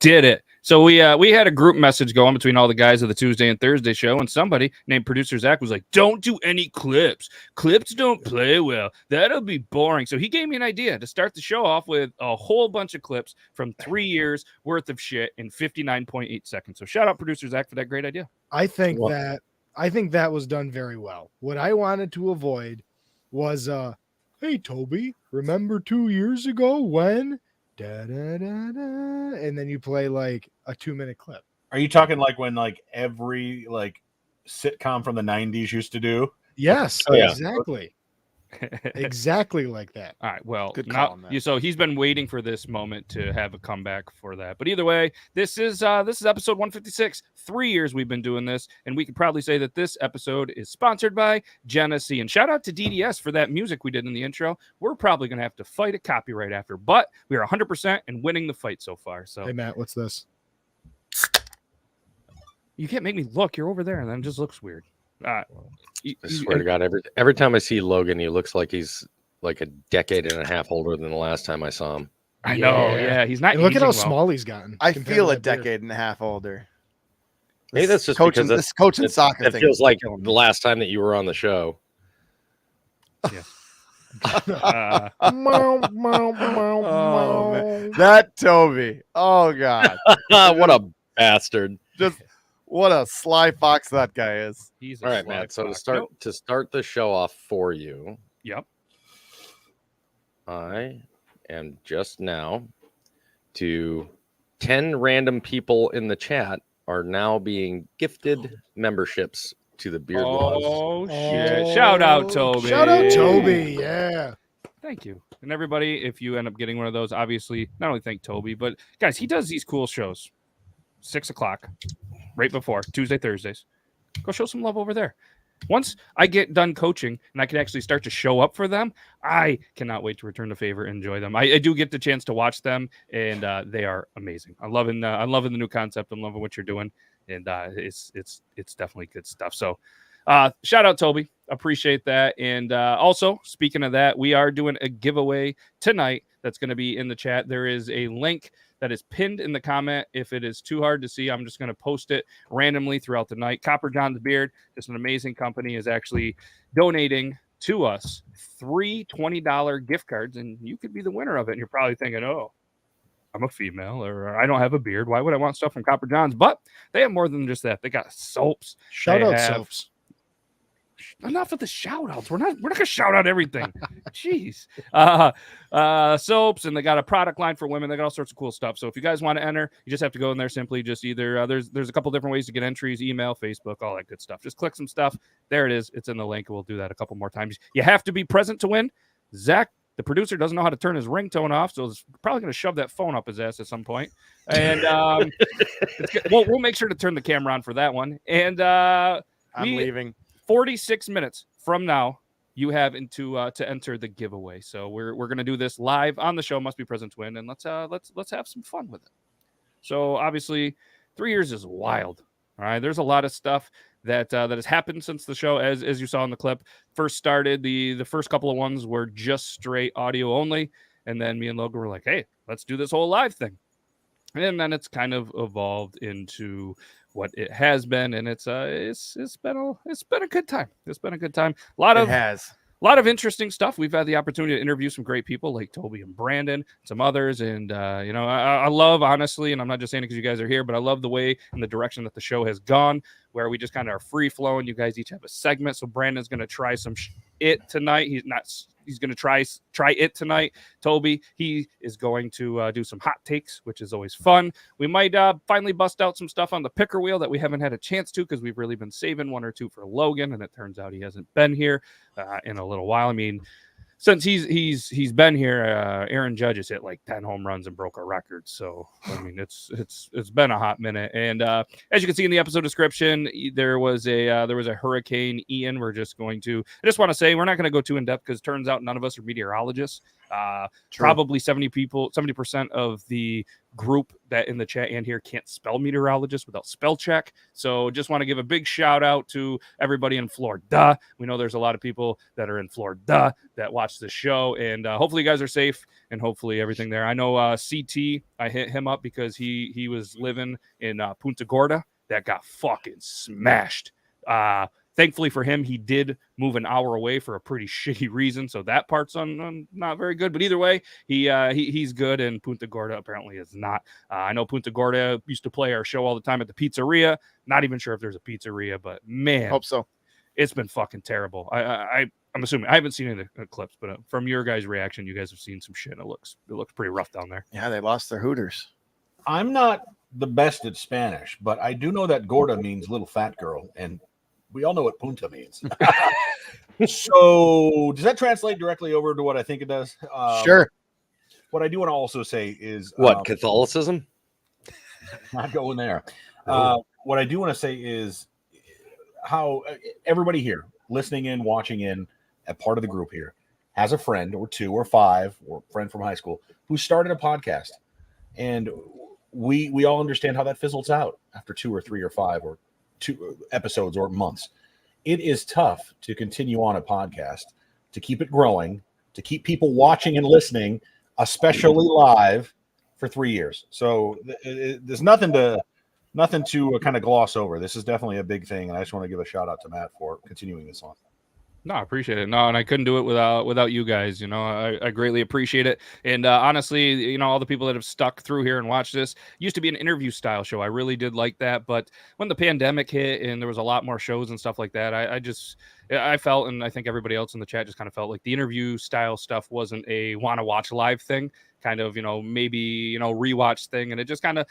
did it. So we had a group message going between all the guys of the Tuesday and Thursday show, and somebody named producer Zach was like, "Don't do any clips. Clips don't play well. That'll be boring." So he gave me an idea to start the show off with a whole bunch of clips from 3 years worth of shit in 59.8 seconds. So shout out producer Zach for that great idea. I think that was done very well. What I wanted to avoid was hey Toby, remember 2 years ago when da, da, da, da, and then you play like a 2-minute clip. Are you talking like when like every like sitcom from the 90s used to do? Yes, yeah. Exactly. Exactly like that. All right. Well, Good now, call, man. so he's been waiting for this moment to have a comeback for that. But either way, this is episode 156. 3 years we've been doing this, and we can proudly say that this episode is sponsored by Genesee. And shout out to DDS for that music we did in the intro. We're probably going to have to fight a copyright after, but we are 100% and winning the fight so far. So Hey Matt, what's this? you can't make me look. You're over there, and then it just looks weird. I swear to God, every time I see Logan, he looks like he's like a decade and a half older than the last time I saw him. I know. Yeah, he's not. And look at how aging well. small he's gotten. I compared feel to a that beard. decade and a half older. Maybe that's just coaching. because This coaching soccer it thing feels is like killing me. the last time that you were on the show. Oh, man. That Toby. Oh God. What a bastard! Just what a sly fox that guy is. He's All right, Matt. So to start the show off for you, Yep. I am just now to 10 random people in the chat are now being gifted memberships to the Beard Laws. Oh shit! Shout out Toby. Shout out Toby. Yeah. Thank you. And everybody, if you end up getting one of those, obviously not only thank Toby, but guys, he does these cool shows. 6 o'clock, right before Tuesday, Thursdays. Go show some love over there. Once I get done coaching and I can actually start to show up for them, I cannot wait to return the favor and enjoy them. I do get the chance to watch them, and they are amazing. I'm loving the new concept. I'm loving what you're doing, and it's definitely good stuff. So shout out Toby, appreciate that. And also, speaking of that, we are doing a giveaway tonight that's going to be in the chat. There is a link that is pinned in the comment. If it is too hard to see, I'm just going to post it randomly throughout the night. Copper John's Beard, just an amazing company, is actually donating to us 3 $20 gift cards, and you could be the winner of it. And you're probably thinking, oh, I'm a female, or I don't have a beard. Why would I want stuff from Copper John's? But they have more than just that. They got soaps. Shout out soaps. Enough of the shout outs. We're not gonna shout out everything. Jeez. Soaps, and they got a product line for women. They got all sorts of cool stuff. So if you guys want to enter, you just have to go in there simply just either there's a couple different ways to get entries, email, Facebook, all that good stuff. Just click some stuff. There it is. It's in the link. We'll do that a couple more times. You have to be present to win. Zach, the producer, doesn't know how to turn his ringtone off, so he's probably going to shove that phone up his ass at some point. And we'll make sure to turn the camera on for that one. And I'm leaving. 46 minutes from now, you have to enter the giveaway. So we're going to do this live on the show. Must be present to win, and let's have some fun with it. So obviously, 3 years is wild. All right, there's a lot of stuff that has happened since the show, as you saw in the clip. First started, the first couple of ones were just straight audio only, and then me and Logan were like, hey, let's do this whole live thing. And then it's kind of evolved into what it has been, and it's been a good time. It's been a good time. A lot of interesting stuff. We've had the opportunity to interview some great people like Toby and Brandon, some others, and I love, honestly, and I'm not just saying it because you guys are here, but I love the way and the direction that the show has gone, where we just kind of are free flowing. You guys each have a segment, so Brandon's going to try some it tonight. He's going to try it tonight. Toby, he is going to do some hot takes, which is always fun. We might finally bust out some stuff on the picker wheel that we haven't had a chance to because we've really been saving one or two for Logan, and it turns out he hasn't been here in a little while. I mean, since he's been here, Aaron Judge has hit like 10 home runs and broke a record. So I mean, it's been a hot minute. And as you can see in the episode description, there was a Hurricane Ian. I just want to say we're not going to go too in depth because it turns out none of us are meteorologists. Probably 70% of the group that in the chat and here can't spell meteorologist without spell check. So just want to give a big shout out to everybody in FlorDUH. We know there's a lot of people that are in FlorDUH that watch the show, and hopefully you guys are safe and hopefully everything there. I know CT, I hit him up because he was living in Punta Gorda that got fucking smashed. Thankfully for him, he did move an hour away for a pretty shitty reason, so that part's not very good. But either way, he's good, and Punta Gorda apparently is not. I know Punta Gorda used to play our show all the time at the pizzeria. Not even sure if there's a pizzeria, but man, Hope so. It's been fucking terrible. I'm assuming I haven't seen any of the clips, but from your guys' reaction, you guys have seen some shit. It looks pretty rough down there. Yeah, they lost their Hooters. I'm not the best at Spanish, but I do know that gorda means little fat girl, and we all know what punta means. So does that translate directly over to what I think it does? Sure. What I do want to also say is Catholicism? Not going there. What I do want to say is how everybody here listening in, watching in, a part of the group here has a friend or two or five or friend from high school who started a podcast, and we all understand how that fizzles out after 2 or 3 or 5 or 2 episodes or months. It is tough to continue on a podcast, to keep it growing, to keep people watching and listening, especially live, for 3 years. So there's nothing to kind of gloss over. This is definitely a big thing, and I just want to give a shout out to Matt for continuing this on. No, I appreciate it. No, and I couldn't do it without you guys. You know, I greatly appreciate it. And honestly, you know, all the people that have stuck through here and watched this, used to be an interview style show. I really did like that. But when the pandemic hit and there was a lot more shows and stuff like that, I felt, and I think everybody else in the chat just kind of felt like the interview style stuff wasn't a want to watch live thing, kind of, you know, maybe, you know, rewatch thing. And it just kind of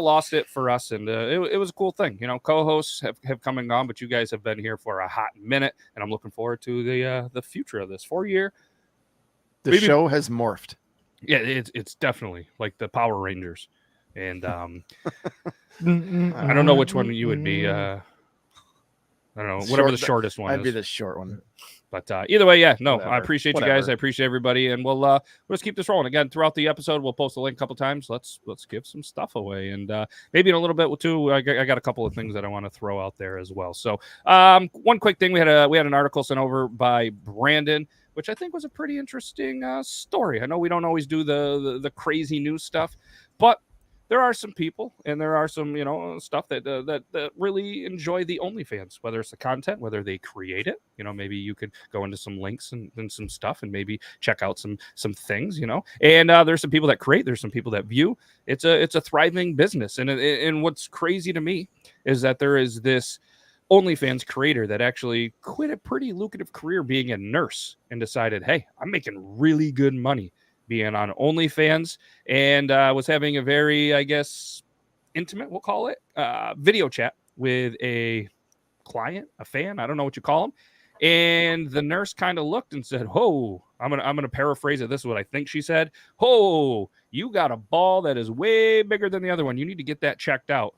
lost it for us. And it was a cool thing. You know, co-hosts have come and gone, but you guys have been here for a hot minute, and I'm looking forward to the future of this 4-year. The show has morphed. Yeah, it's definitely like the Power Rangers. And I don't know which one you would be. I don't know, whatever the shortest one is. I'd be the short one. But either way, yeah, no, Whatever. I appreciate you guys. I appreciate everybody. And we'll just keep this rolling. Again, throughout the episode, we'll post a link a couple times. Let's give some stuff away. And maybe in a little bit, too, I got a couple of things that I want to throw out there as well. So one quick thing, we had an article sent over by Brandon, which I think was a pretty interesting story. I know we don't always do the crazy news stuff, but there are some people and there are some, you know, stuff that really enjoy the OnlyFans, whether it's the content, whether they create it. You know, maybe you could go into some links and some stuff and maybe check out some things, you know. And there's some people that create, there's some people that view. It's a thriving business. And what's crazy to me is that there is this OnlyFans creator that actually quit a pretty lucrative career being a nurse and decided, hey, I'm making really good money being on OnlyFans, and was having a very, I guess, intimate, we'll call it, video chat with a client, a fan, I don't know what you call them. And the nurse kind of looked and said, "Oh, I'm gonna paraphrase it. This is what I think she said. Oh, you got a ball that is way bigger than the other one. You need to get that checked out."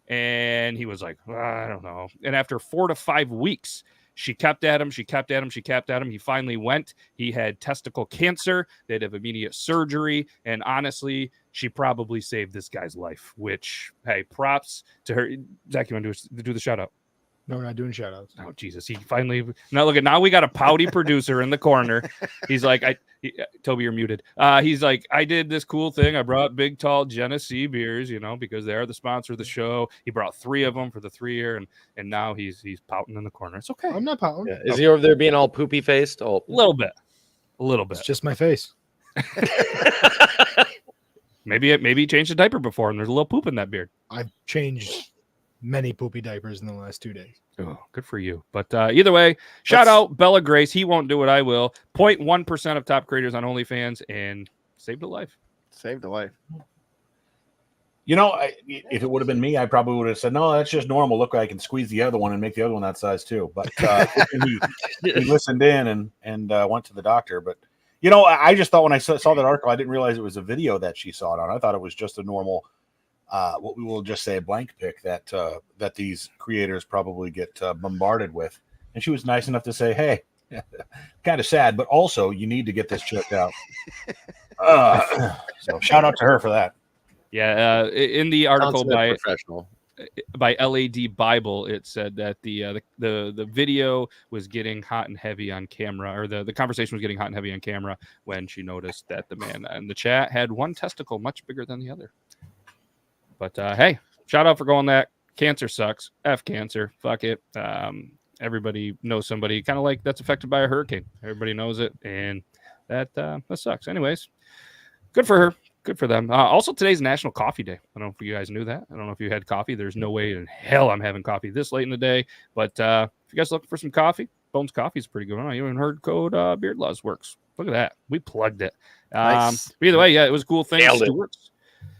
And he was like, I don't know. And after 4 to 5 weeks, she kept at him. He finally went. He had testicle cancer. They'd have immediate surgery. And honestly, she probably saved this guy's life, which, hey, props to her. Zach, you want to do the shout out? No, we're not doing shout outs. Oh, Jesus. He finally. Now we got a pouty producer in the corner. He's like, Toby, you're muted. He's like, I did this cool thing. I brought big, tall Genesee beers, you know, because they are the sponsor of the show. He brought 3 of them for the 3-year, and now he's pouting in the corner. It's okay. I'm not pouting. Yeah. Is he over there being all poopy faced? Oh, A little bit. It's just my face. Maybe he changed the diaper before, and there's a little poop in that beard. I've changed many poopy diapers in the last 2 days. Oh, good for you. But either way, shout out Bella Grace. He won't do it. I will. 0.1% of top creators on OnlyFans, and saved a life. Saved a life. You know, if it would have been me, I probably would have said, no, that's just normal. Look, I can squeeze the other one and make the other one that size too. But he listened in and went to the doctor. But, you know, I just thought when I saw that article, I didn't realize it was a video that she saw it on. I thought it was just a normal, what we will just say a blank pic that these creators probably get bombarded with. And she was nice enough to say, hey, Kind of sad, but also you need to get this checked out. So shout out to her for that. Yeah, in the article Consummate professional. by LAD Bible, it said that the video was getting hot and heavy on camera, or the conversation was getting hot and heavy on camera when she noticed that the man in the chat had one testicle much bigger than the other. But hey, shout out for going that. Cancer sucks. F cancer. Fuck it. Everybody knows somebody kind of like that's affected by a hurricane. Everybody knows it, and that sucks. Anyways, good for her. Good for them. Also, today's National Coffee Day. I don't know if you guys knew that. I don't know if you had coffee. There's no way in hell I'm having coffee this late in the day. But if you guys are looking for some coffee, Bones Coffee is pretty good. I even heard code Beard Laws works. Look at that. We plugged it. Nice. But either way, yeah, it was a cool thing. Nailed it.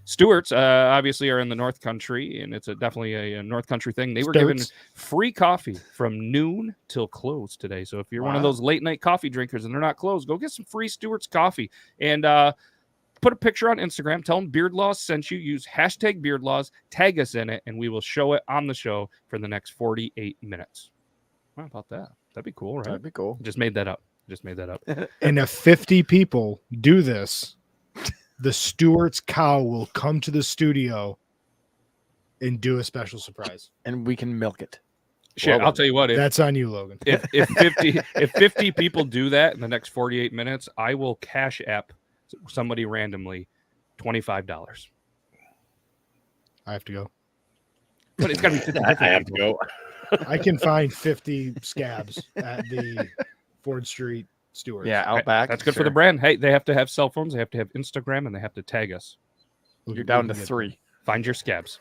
Stewart's obviously are in the North Country, and it's definitely a North Country thing. They were given free coffee from noon till close today. So if you're one of those late night coffee drinkers and they're not closed, go get some free Stewart's coffee. And put a picture on Instagram. Tell them Beard Laws sent you. Use hashtag Beard Laws. Tag us in it, and we will show it on the show for the next 48 minutes. How about that? That'd be cool, right? That'd be cool. Just made that up. And if 50 people do this, the Stewart's cow will come to the studio and do a special surprise. And we can milk it. Shit, I'll tell you what. That's on you, Logan. If 50 people do that in the next 48 minutes, I will cash app somebody randomly $25. I have to go. But it's got to be 50 I have to go. I can find 50 scabs at the Ford Street Stewart's. Yeah, out back. That's good for the brand. Hey, they have to have cell phones, they have to have Instagram, and they have to tag us. You're down to 3. Find your scabs.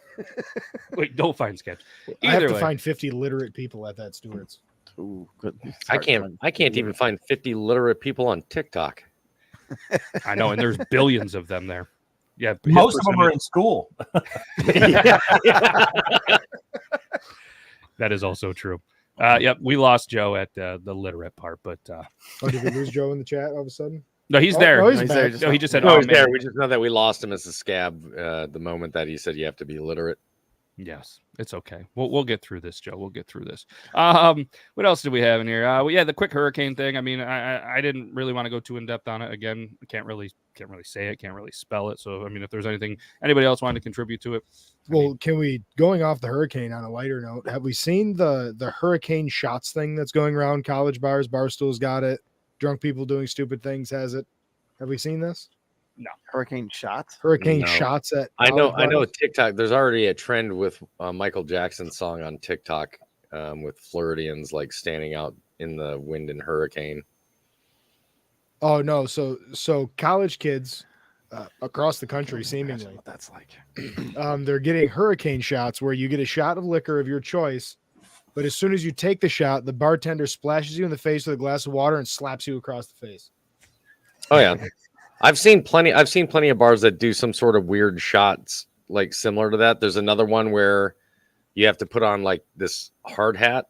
Wait, don't find scabs. I have Either to way. find 50 literate people at that Stewart's. Ooh, good. I can't even find 50 literate people on TikTok. I know, and there's billions of them there. Yeah, Most of them are in school. That is also true. Yep, we lost Joe at the literate part, but Oh, did we lose Joe in the chat all of a sudden? no, he's there. Oh, he's He's back. there, No, he just said, No, "Oh, he's man." there. We just know that we lost him as a scab the moment that he said you have to be literate. Yes, it's okay. We'll get through this, Joe. We'll get through this. What else do we have in here? Well, yeah, the quick hurricane thing. I mean, I didn't really want to go too in depth on it. Again, can't really say it, can't really spell it. So I mean, if there's anything anybody else wanted to contribute to it, Well, can we, going off the hurricane on a lighter note, have we seen the hurricane shots thing that's going around college bars? Barstool's got it. Drunk people doing stupid things has it. Have we seen this? Hurricane shots. Hurricane No. shots at I know bars? TikTok. There's already a trend with Michael Jackson's song on TikTok with Floridians like standing out in the wind and hurricane. Oh no, so college kids across the country seemingly What that's like. they're getting hurricane shots where you get a shot of liquor of your choice, but as soon as you take the shot, the bartender splashes you in the face with a glass of water and slaps you across the face. Oh yeah, I've seen plenty of bars that do some sort of weird shots like similar to that. There's another one where you have to put on like this hard hat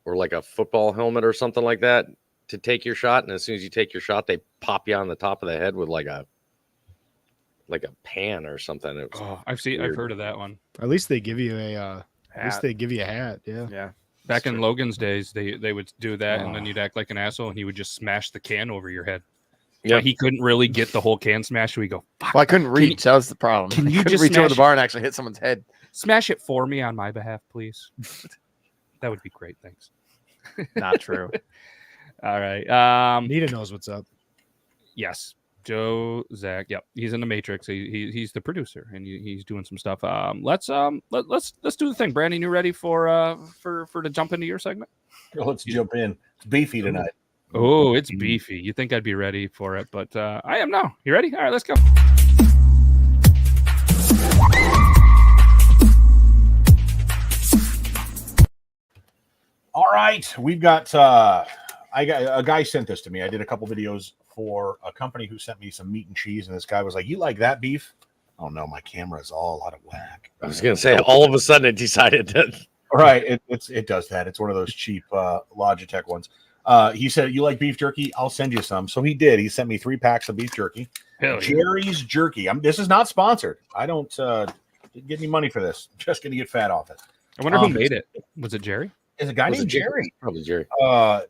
or like a football helmet or something like that to take your shot, and as soon as you take your shot, they pop you on the top of the head with like a pan or something. It was I've weird. heard of that one. At least they give you a at least Hat. they give you a hat. Yeah. Yeah. Back in Logan's days, they would do that, and then Oh. you'd act like an asshole, and he would just smash the can over your head. Yeah. He couldn't really get the whole can smashed, so we go, fuck, Well, I couldn't reach. That was the problem. can I you couldn't just reach over the smash- bar and actually hit someone's head? smash it for me on my behalf, please. That would be great. Thanks. Not true. All right. Nita knows what's up. Yes, Joe Zach. Yep, he's in the Matrix. He's the producer, and he's doing some stuff. Let's do the thing. Brandon, you ready for to jump into your segment? Let's jump in. It's beefy tonight. Oh, it's beefy. You think I'd be ready for it, but I am now. You ready? All right, let's go. All right, we've got I got a guy sent this to me. I did a couple videos for a company who sent me some meat and cheese, and this guy was like, "You like that beef?" Oh no, my camera is all out of whack. I was gonna say, all of a sudden it decided that. All right, it does that. It's one of those cheap Logitech ones. He said, "You like beef jerky? I'll send you some." So he did. He sent me 3 packs of beef jerky. Hell yeah. Jerry's Jerky. This is not sponsored. I don't get any money for this. I'm just gonna get fat off it. I wonder who made it. Was it Jerry? is a guy Was it named Jerry. Probably Jerry.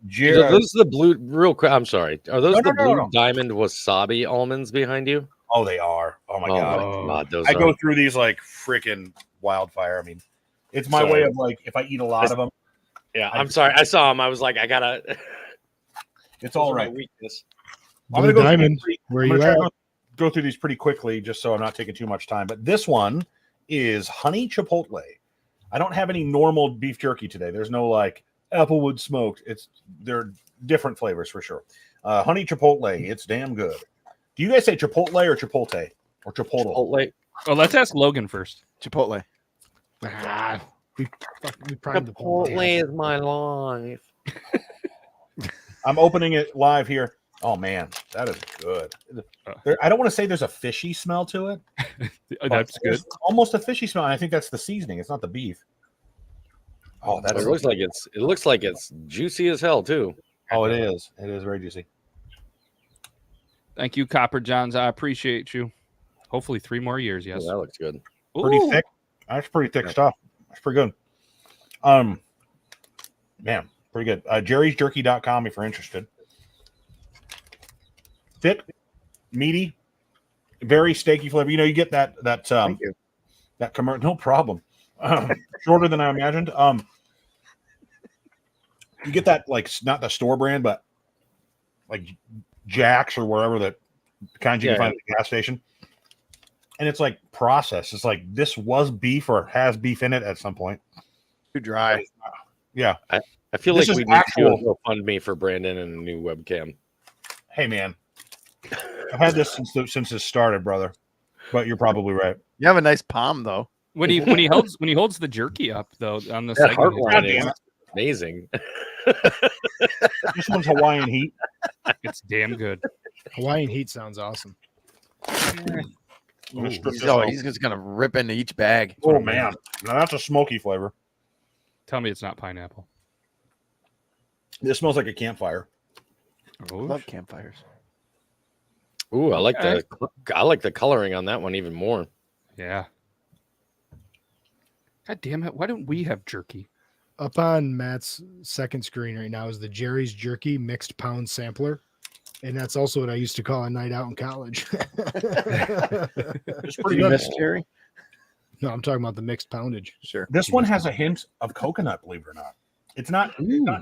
Jerry. Are those the blue? Real quick, I'm sorry. Are those No, the no, blue no. diamond wasabi almonds behind you? Oh, they are. Oh my god. Those I are. go through these like freaking wildfire. I mean, it's my Sorry. way of like if I eat a lot of them. Yeah, I'm sorry. I saw them. I was like, I gotta. It's all right. Weakness. I'm gonna Blue go through Diamond, these where I'm you gonna at? try to go through these pretty quickly, just so I'm not taking too much time. But this one is honey chipotle. I don't have any normal beef jerky today. There's no like applewood smoked. They're different flavors for sure. Honey chipotle. It's damn good. Do you guys say chipotle or chipotle or chipotle? Chipotle. Oh, let's ask Logan first. Chipotle. We primed the pump. Chipotle is my life. I'm opening it live here. Oh man, that is good. I don't want to say there's a fishy smell to it. That's good. There's almost a fishy smell. And I think that's the seasoning. It's not the beef. Oh, It looks like it's. It looks like it's juicy as hell too. Oh, it is. It is very juicy. Thank you, Copper Johns. I appreciate you. Hopefully 3 more years. Yes. Oh, that looks good. Pretty Ooh. thick. That's pretty thick stuff. That's pretty good. Man, pretty good. Jerry'sJerky.com if you're interested. Thick, meaty, very steaky flavor. You know, you get that Thank you. that commercial. No problem. Shorter than I imagined. You get that like not the store brand, but like Jack's or wherever that kind you can find at the gas station. And it's like processed. It's like this was beef or has beef in it at some point. Too dry. Yeah. I feel This like is we need to do actual- a GoFundMe for Brandon and a new webcam. Hey man, I've had this since it started, brother. But you're probably right. You have a nice palm though. When he holds the jerky up though on the That heart segment, line damn is it. amazing. This one's Hawaiian heat. it's damn good. Hawaiian heat sounds awesome. I'm gonna strip this Oh, off. he's just gonna rip into each bag. Oh man, now that's a smoky flavor. Tell me it's not pineapple. This smells like a campfire. I Oh, love campfires. Ooh, I like Okay. the coloring on that one even more. yeah. God damn it! Why don't we have jerky? Up on Matt's second screen right now is the Jerry's Jerky mixed pound sampler. And that's also what I used to call a night out in college. It's Do pretty you good. miss Jerry? No, I'm talking about the mixed poundage. Sure. This one has a hint of coconut, believe it or not. It's not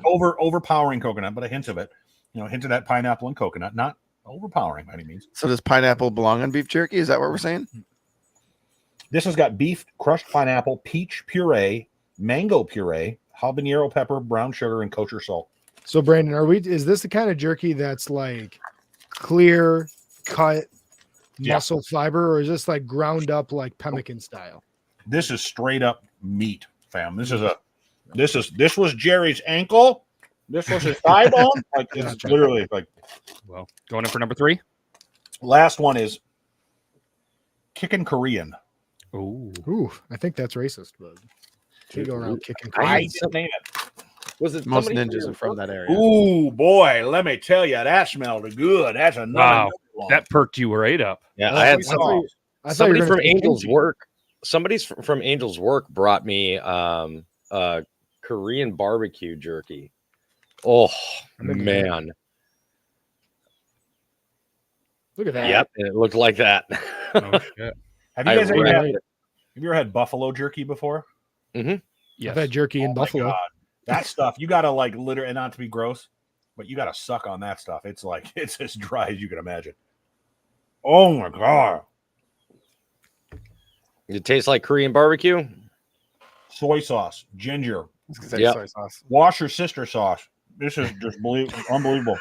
overpowering coconut, but a hint of it. You know, a hint of that pineapple and coconut, not overpowering by any means. So does pineapple belong on beef jerky? Is that what we're saying? This has got beef, crushed pineapple, peach puree, mango puree, habanero pepper, brown sugar, and kosher salt. So Brandon, is this the kind of jerky that's like clear cut Yeah. muscle fiber, or is this like ground up like pemmican style? This is straight up meat, fam. This was Jerry's ankle. This was his thigh bone. Like it's literally like. Well, going in for number 3. Last one is kicking Korean. Oh, Ooh, I think that's racist, but you go around kicking. I cans. didn't name it. Was it Most somebody ninjas from are from that area. Ooh, boy, let me tell you, that smelled good. That's another Wow. good one. that perked you right up. Yeah, That's I had what we saw. I thought you somebody were from gonna say Angel's kimchi. Work. Somebody's from Angel's Work brought me Korean barbecue jerky. Oh man, Look at that. yep, and it looked like that. Oh shit! Have you I guys ever really- had, have you ever had buffalo jerky before? I've had jerky in Oh my Buffalo. God. That stuff, you gotta like literally, and not to be gross, but you gotta suck on that stuff. It's like it's as dry as you can imagine. Oh my God. It tastes like Korean barbecue. Soy sauce, ginger, Yep. Soy sauce. wash your sister sauce. This is just unbelievable.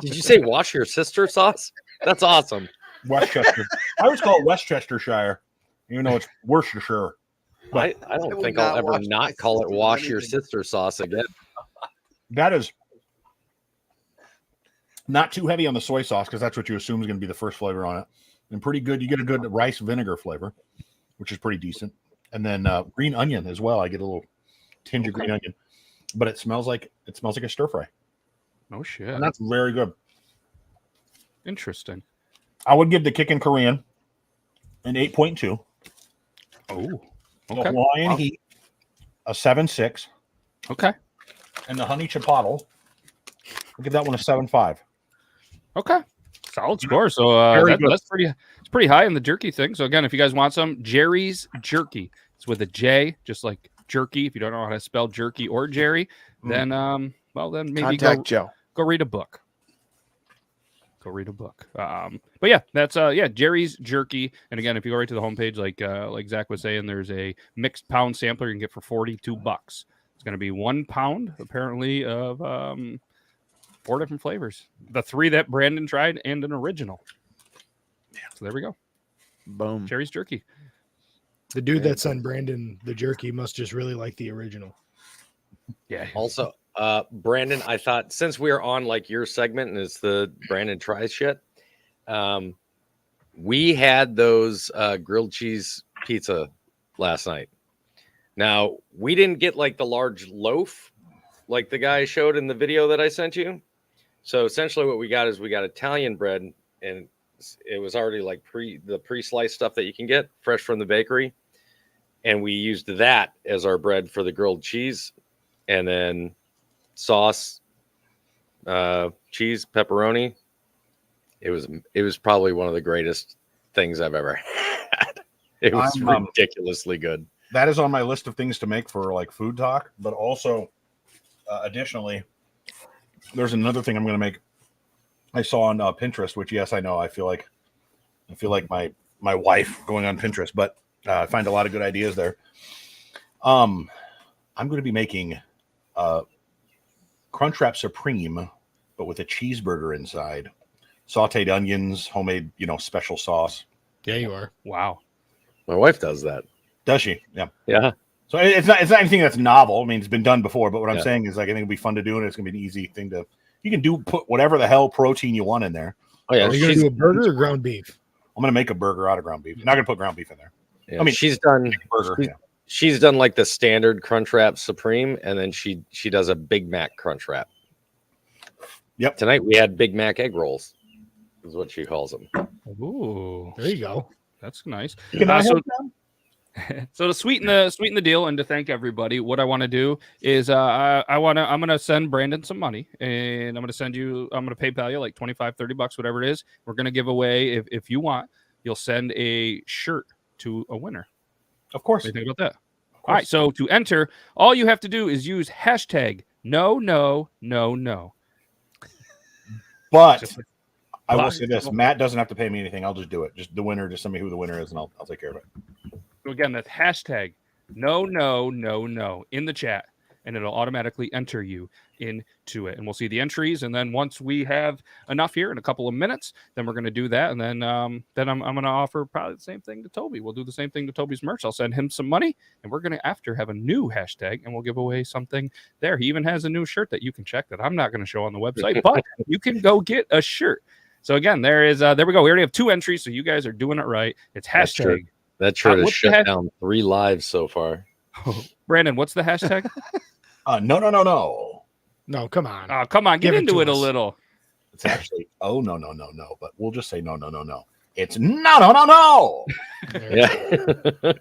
Did you say wash your sister sauce? That's awesome. Westchester. I always call it Westchestershire, even though it's Worcestershire. I don't will think not I'll ever wash my not call it sister's wash your anything. sister sauce again. That is not too heavy on the soy sauce because that's what you assume is going to be the first flavor on it. And pretty good. You get a good rice vinegar flavor, which is pretty decent. And then green onion as well. I get a little tinge of green onion, but it smells like a stir fry, Oh shit! and that's very good. Interesting. I would give the Kickin' Korean an 8.2. Oh, The okay, Hawaiian Heat a 7.6. okay. and the honey chipotle. I'll give that one a 7.5. Okay. Solid score. So Very good. that's pretty high in the jerky thing. So again, if you guys want some, Jerry's Jerky. It's with a J, just like jerky. If you don't know how to spell jerky or Jerry, then then maybe Contact Joe. go read a book. Go read a book. But yeah, that's Jerry's Jerky. And again, if you go right to the homepage, like Zach was saying, there's a mixed pound sampler you can get for $42. It's going to be 1 pound apparently of 4 different flavors. The 3 that Brandon tried and an original. So there we go. Boom. Jerry's Jerky. The dude that sent Brandon the jerky must just really like the original. Yeah. Also, Brandon, I thought since we are on like your segment and it's the Brandon tries shit, we had those grilled cheese pizza last night. Now, we didn't get like the large loaf like the guy showed in the video that I sent you. So essentially what we got is we got Italian bread, and it was already like pre-sliced stuff that you can get fresh from the bakery. And we used that as our bread for the grilled cheese, and then sauce, cheese, pepperoni. It was probably one of the greatest things I've ever had. It was ridiculously good. That is on my list of things to make for like food talk, but also additionally, there's another thing I'm going to make. I saw on Pinterest, which yes, I know. I feel like my wife going on Pinterest, but I find a lot of good ideas there. I'm going to be making Crunchwrap Supreme, but with a cheeseburger inside, sautéed onions, homemade, special sauce. Yeah, you are. Wow. My wife does that. Does she? Yeah. Yeah. So it's not anything that's novel. I mean, it's been done before, but what I'm saying is, like, I think it'll be fun to do, and it's gonna be an easy thing to. You can put whatever the hell protein you want in there. Oh yeah. Are you gonna do a burger or ground beef? I'm gonna make a burger out of ground beef. I'm not gonna put ground beef in there. Yeah. I mean, she's done burger. She's done like the standard Crunchwrap Supreme, and then she does a Big Mac Crunchwrap. Yep. Tonight we had Big Mac egg rolls, is what she calls them. Ooh, There you go. that's nice. Can I help them? So to sweeten the deal and to thank everybody, what I want to do is I'm gonna send Brandon some money, and I'm gonna PayPal you like $25-$30, whatever it is. We're gonna give away, if you want, you'll send a shirt to a winner. Of course. What do you think about that? All right, so to enter, all you have to do is use hashtag no. But I will say this: Matt doesn't have to pay me anything. I'll just do it. Just the winner. Just send me who the winner is, and I'll take care of it. So again, that's hashtag no in the chat, and it'll automatically enter you into it. And we'll see the entries. And then once we have enough here in a couple of minutes, then we're going to do that. And then I'm going to offer probably the same thing to Toby. We'll do the same thing to Toby's merch. I'll send him some money, and we're going to have a new hashtag, and we'll give away something there. He even has a new shirt that you can check that I'm not going to show on the website, but you can go get a shirt. So again, there we go. We already have 2 entries, so you guys are doing it right. It's hashtag. That shirt has shut down 3 lives so far. Brandon, what's the hashtag? No. No, come on. Oh, come on, get Give it into to it a us. little. It's actually no. But we'll just say no. It's no. Yeah.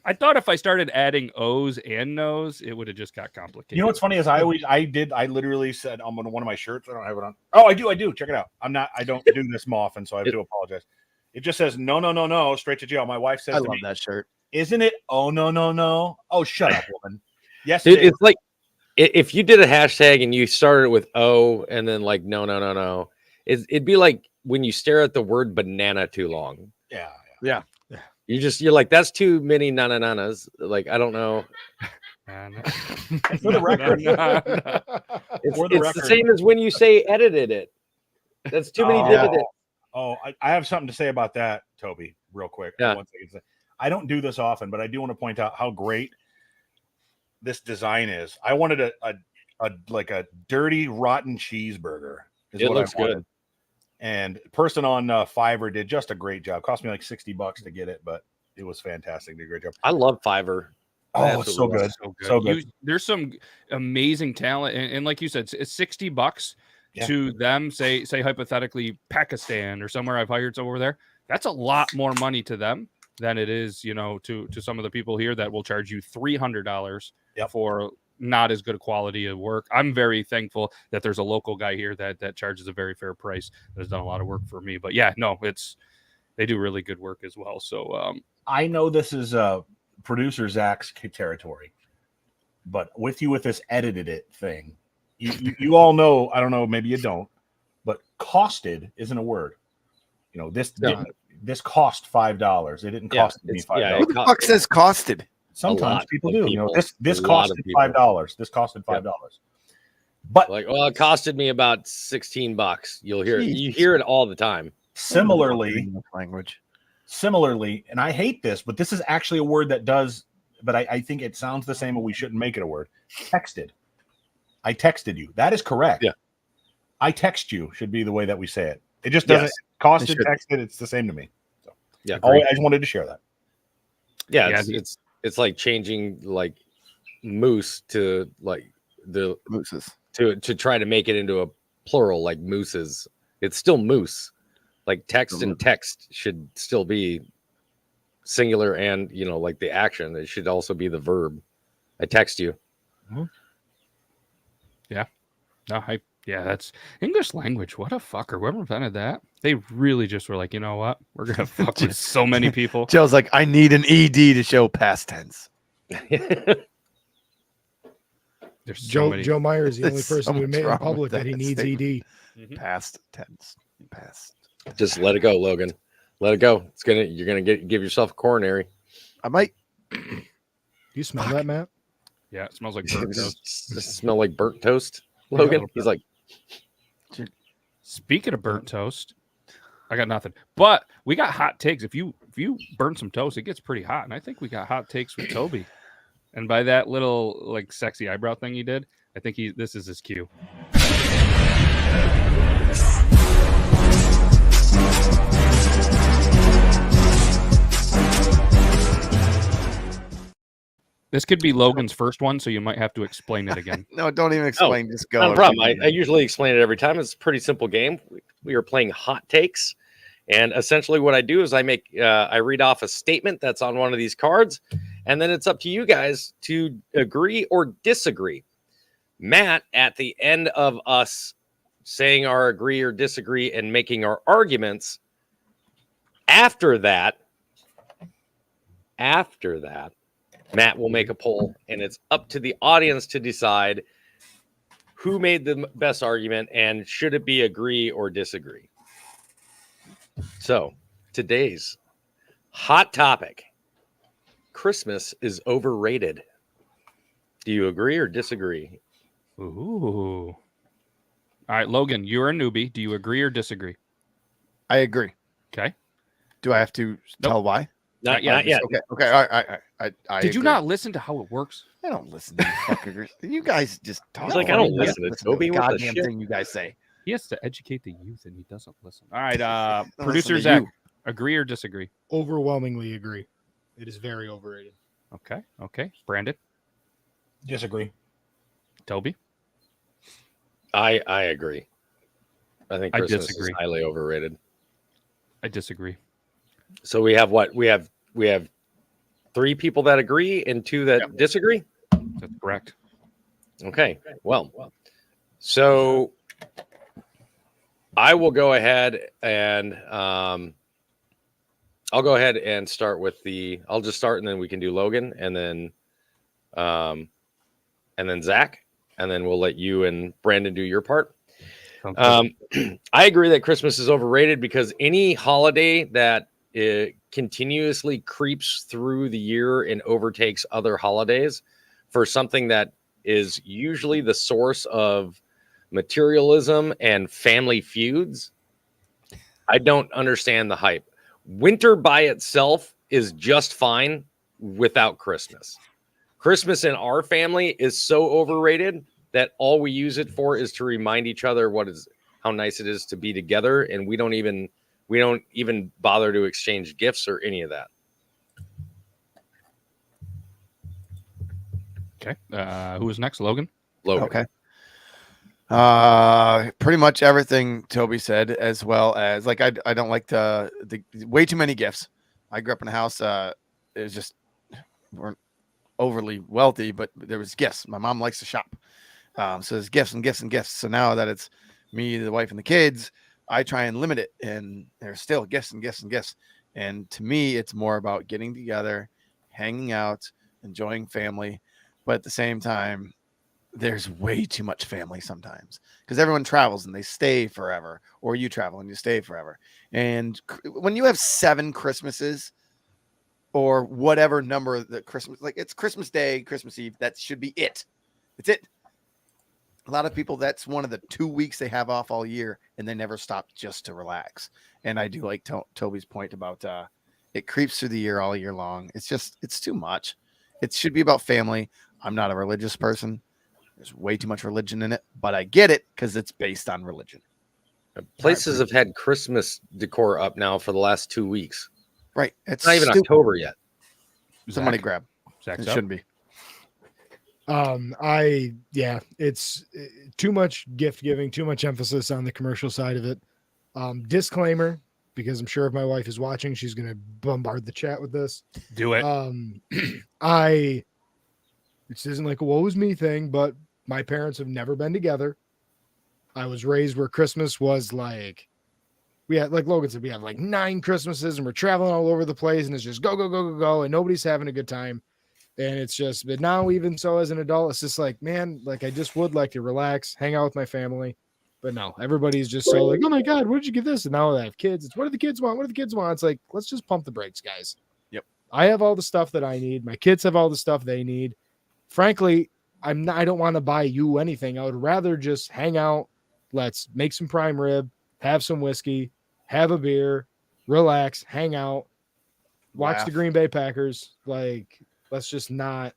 I thought if I started adding O's and no's, it would have just got complicated. You know what's funny is I literally said on one of my shirts. I don't have it on. Oh, I do. Check it out. I don't do this more often, so I have to apologize. It just says no, straight to jail. My wife says I to love me, that shirt. "Isn't it? Oh no. Oh, shut up, woman." Yes, Dude, it is. it's like if you did a hashtag and you started with O and then like no, it'd be like when you stare at the word banana too long. Yeah. You're like, that's too many nanas. Like, I don't know. For the record, It's the same as when you say edited it. That's too many dividends. Oh, I have something to say about that, Toby, real quick. Yeah. 1 second. I don't do this often, but I do want to point out how great this design is. I wanted a dirty, rotten cheeseburger. It looks good. And the person on Fiverr did just a great job. Cost me like $60 to get it, but it was fantastic. Did a great job. I love Fiverr. Oh, it's so good. So good. There's some amazing talent, and like you said, it's $60 to them. Say hypothetically Pakistan or somewhere I've hired over there. That's a lot more money to them than it is, to some of the people here that will charge you $300 for not as good a quality of work. I'm very thankful that there's a local guy here that charges a very fair price that has done a lot of work for me. But yeah, no, they do really good work as well. So I know this is producer Zach's territory, but with this edited it thing, you all know, I don't know, maybe you don't, but costed isn't a word. You know, this cost $5. It didn't cost me $5. Who the fuck says costed? Sometimes people do. You know, this A costed lot of people. $5. This costed $5. But Like, well, it costed me about $16. You'll hear it. You hear it all the time. similarly, Language. and I hate this, but this is actually a word that does, but I think it sounds the same, and we shouldn't make it a word. Texted. I texted you. That is correct. Yeah. I text you should be the way that we say it. It just doesn't costed, texted. It's the same to me. So Yeah. I just wanted to share that. Yeah. It's like changing like moose to like the Mooses. to try to make it into a plural like mooses. It's still moose. Like text and text should still be singular, and you know, like the action, it should also be the verb. I text you. no, that's English language. What a fucker. Whoever invented that, they really just were like, you know what? We're gonna fuck with so many people. Joe's like, I need an ED to show past tense. There's so Joe many. Joe Meyer is the only There's person so who much admit in wrong public with that he that needs statement. ED. Mhm. Past tense. Past. Just let it go, Logan. Let it go. You're gonna give yourself a coronary. I might. Do you smell that, Matt? Yeah, it smells like burnt toast. Does it smell like burnt toast, Logan? little He's bit. like, Speaking of burnt toast, I got nothing. But we got hot takes. If you burn some toast, it gets pretty hot. And I think we got hot takes with Toby. And by that little like sexy eyebrow thing he did, I think this is his cue. This could be Logan's first one, so you might have to explain it again. No, don't even explain. Just go. not a problem. I usually explain it every time. It's a pretty simple game. We are playing hot takes. And essentially what I do is I read off a statement that's on one of these cards, and then it's up to you guys to agree or disagree. Matt, at the end of us saying our agree or disagree and making our arguments, after that, Matt will make a poll, and it's up to the audience to decide who made the best argument and should it be agree or disagree. So, today's hot topic: Christmas is overrated. Do you agree or disagree? Ooh. All right, Logan, you're a newbie. Do you agree or disagree? I agree. Okay. Do I have to tell why? Not yet. yet. Okay. All right. I Did you agree. not listen to how it works? I don't listen to you fuckers. You guys just talk. He's like, I don't listen to Toby. the What the goddamn shit? thing you guys say. He has to educate the youth, and he doesn't listen. All right, Don't producer listen to Zach, you. agree or disagree? Overwhelmingly agree. It is very overrated. Okay. Brandon, Disagree. Toby, I agree. I think I Christmas disagree. is highly overrated. I disagree. So we have what? We have 3 people that agree and 2 that disagree. That's correct. Okay. Well, so I will go ahead and I'll go ahead and start with I'll just start, and then we can do Logan, and then Zach, and then we'll let you and Brandon do your part. Sounds good. I agree that Christmas is overrated because any holiday that continuously creeps through the year and overtakes other holidays for something that is usually the source of materialism and family feuds, I don't understand the hype. Winter by itself is just fine without Christmas. Christmas in our family is so overrated that all we use it for is to remind each other how nice it is to be together, and we don't even bother to exchange gifts or any of that. Okay. Who is next? Logan? Logan. Okay. Pretty much everything Toby said, as well as like I don't like the way too many gifts. I grew up in a house. It was just overly wealthy, but there was gifts. My mom likes to shop. So there's gifts and gifts and gifts. So now that it's me, the wife, and the kids, I try and limit it. And there's still gifts and gifts and gifts. And to me, it's more about getting together, hanging out, enjoying family. But at the same time, there's way too much family sometimes because everyone travels and they stay forever, or you travel and you stay forever. And when you have 7 Christmases or whatever number of the Christmas, like it's Christmas Day, Christmas Eve, that should be it. It's it. A lot of people, that's one of the 2 weeks they have off all year and they never stop just to relax. And I do like Toby's point about it creeps through the year all year long. It's too much. It should be about family. I'm not a religious person. There's way too much religion in it, but I get it because it's based on religion. Places have had Christmas decor up now for the last 2 weeks. Right. It's not even October yet. Somebody grab. Zach's it up. shouldn't be. It's too much gift giving, too much emphasis on the commercial side of it. Disclaimer, because I'm sure if my wife is watching, she's going to bombard the chat with this. Do it. This isn't like a woe is me thing, but my parents have never been together. I was raised where Christmas was like, we had, like Logan said, we have like 9 Christmases and we're traveling all over the place and it's just go, go, go, go, go. And nobody's having a good time. And it's just, but now even so as an adult, it's just like, man, like I just would like to relax, hang out with my family. But no, everybody's just so like, oh my God, where did you get this? And now that I have kids, it's what do the kids want? What do the kids want? It's like, let's just pump the brakes, guys. Yep. I have all the stuff that I need. My kids have all the stuff they need. Frankly, I don't want to buy you anything. I would rather just hang out. Let's make some prime rib, have some whiskey, have a beer, relax, hang out, watch the Green Bay Packers. Like, let's just not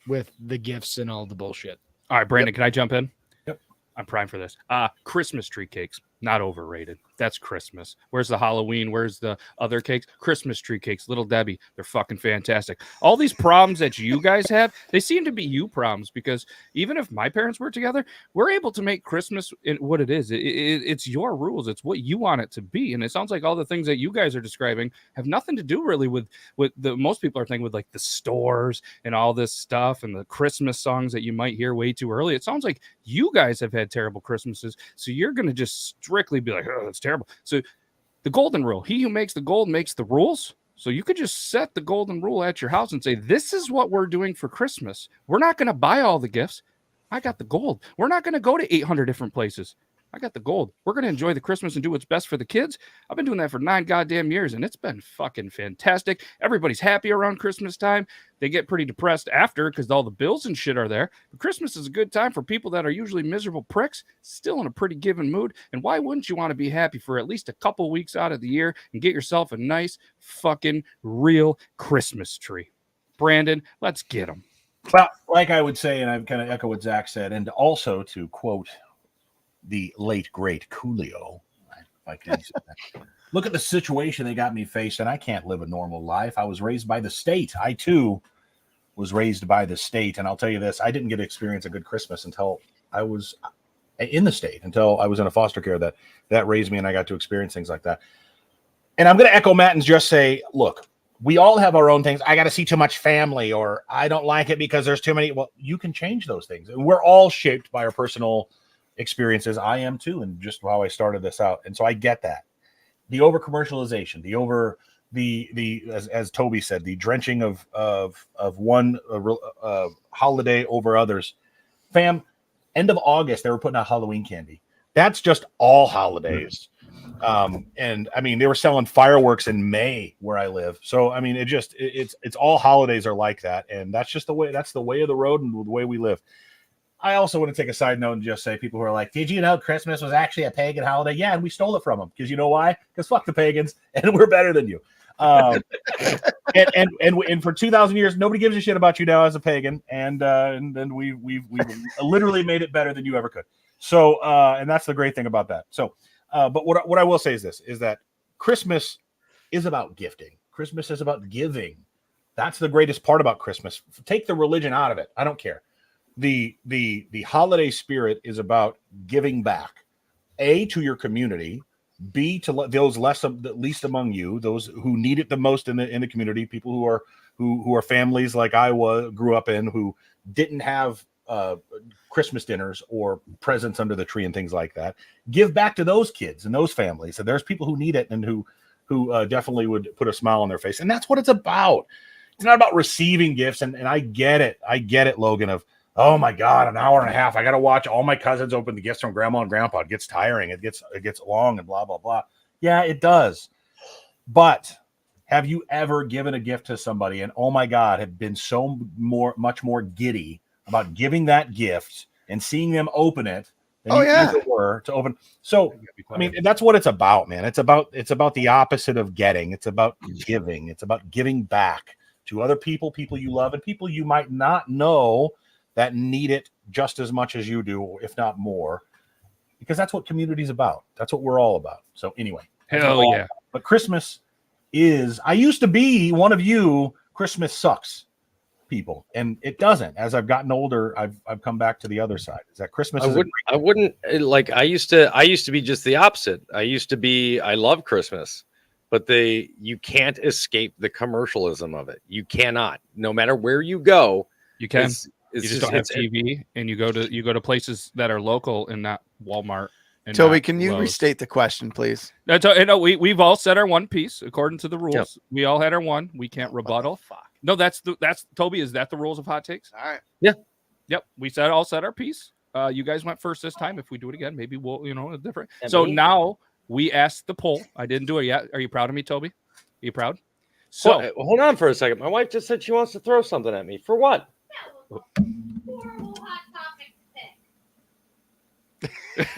with the gifts and all the bullshit. All right, Brandon, can I jump in? Yep. I'm primed for this. Christmas tree cakes, not overrated. That's Christmas. Where's the Halloween? Where's the other cakes? Christmas tree cakes, Little Debbie. They're fucking fantastic. All these problems that you guys have, they seem to be you problems because even if my parents were together, we're able to make Christmas what it is. It's your rules. It's what you want it to be. And it sounds like all the things that you guys are describing have nothing to do really with the most people are thinking with like the stores and all this stuff and the Christmas songs that you might hear way too early. It sounds like you guys have had terrible Christmases. So you're going to just strictly be like, oh, that's terrible. So the golden rule, he who makes the gold makes the rules. So you could just set the golden rule at your house and say, this is what we're doing for Christmas. We're not going to buy all the gifts. I got the gold. We're not going to go to 800 different places. I got the gold. We're going to enjoy the Christmas and do what's best for the kids. I've been doing that for 9 goddamn years, and it's been fucking fantastic. Everybody's happy around Christmas time. They get pretty depressed after because all the bills and shit are there. But Christmas is a good time for people that are usually miserable pricks, still in a pretty given mood. And why wouldn't you want to be happy for at least a couple weeks out of the year and get yourself a nice fucking real Christmas tree? Brandon, let's get them. Well, like I would say, and I kind of echo what Zach said, and also to quote the late, great Coolio, if I can say that. Look at the situation they got me faced, and I can't live a normal life. I was raised by the state. I, too, was raised by the state, and I'll tell you this, I didn't get to experience a good Christmas until I was in the state, until I was in a foster care that raised me, and I got to experience things like that. And I'm going to echo Matt and just say, look, we all have our own things. I got to see too much family, or I don't like it because there's too many. Well, you can change those things. We're all shaped by our personal experiences. I am too, and just how I started this out. And so I get that. The over commercialization, as Toby said, the drenching of one holiday over others. Fam, end of August, they were putting out Halloween candy. That's just all holidays. And I mean, they were selling fireworks in May where I live. So, I mean, it's all holidays are like that. And that's just the way of the road and the way we live. I also want to take a side note and just say people who are like, did you know Christmas was actually a pagan holiday? Yeah. And we stole it from them because you know why? Because fuck the pagans and we're better than you. And for 2,000 years, nobody gives a shit about you now as a pagan. And then we've literally made it better than you ever could. So, and that's the great thing about that. So, but what I will say is that Christmas is about gifting. Christmas is about giving. That's the greatest part about Christmas. Take the religion out of it. I don't care. The holiday spirit is about giving back, A, to your community, B, to those least among you, those who need it the most in the community, people who are who are families like I grew up in, who didn't have Christmas dinners or presents under the tree and things like that. Give back to those kids and those families. And there's people who need it and who definitely would put a smile on their face. And that's what it's about. It's not about receiving gifts. And I get it. I get it, Logan, of, oh my God, an hour and a half. I got to watch all my cousins open the gifts from grandma and grandpa. It gets tiring. It gets long and blah, blah, blah. Yeah, it does. But have you ever given a gift to somebody and, oh my God, have been much more giddy about giving that gift and seeing them open it than you ever were to open? So, I mean, that's what it's about, man. It's about the opposite of getting. It's about giving. It's about giving back to other people you love, and people you might not know that need it just as much as you do, if not more, because that's what community is about. That's what we're all about. So anyway, hell yeah. But Christmas is, I used to be one of you Christmas sucks people, and it doesn't. As I've gotten older, I've come back to the other side. Is that Christmas? I wouldn't like, I used to be just the opposite. I love Christmas, but you can't escape the commercialism of it. You cannot, no matter where you go. You can. You just don't have TV, and you go to places that are local and not Walmart. And Toby, can you restate the question, please? No, we've all said our one piece according to the rules. Yep. We all had our one. We can't rebuttal. Fuck. No, that's Toby. Is that the rules of hot takes? All right. Yeah. Yep. We all said our piece. You guys went first this time. If we do it again, maybe we'll different. Yeah, so now we asked the poll. I didn't do it yet. Are you proud of me, Toby? Are you proud? So hold on for a second. My wife just said she wants to throw something at me. For what? Horrible hot topic pick.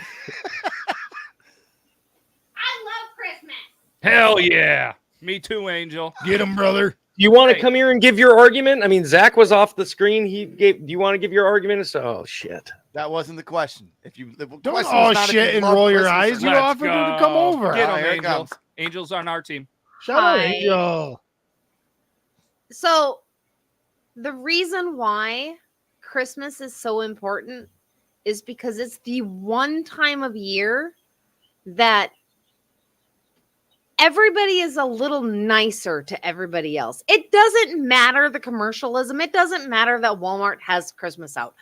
I love Christmas. Hell yeah. Me too, Angel. Get him, brother. You want to come here and give your argument? I mean, Zach was off the screen. Do you want to give your argument? Oh shit. That wasn't the question. If you don't shit and roll your eyes. You offered her to come over. Get him, Angel. Angel's on our team. Shut up, Angel. So the reason why Christmas is so important is because it's the one time of year that everybody is a little nicer to everybody else. It doesn't matter the commercialism. It doesn't matter that Walmart has Christmas out.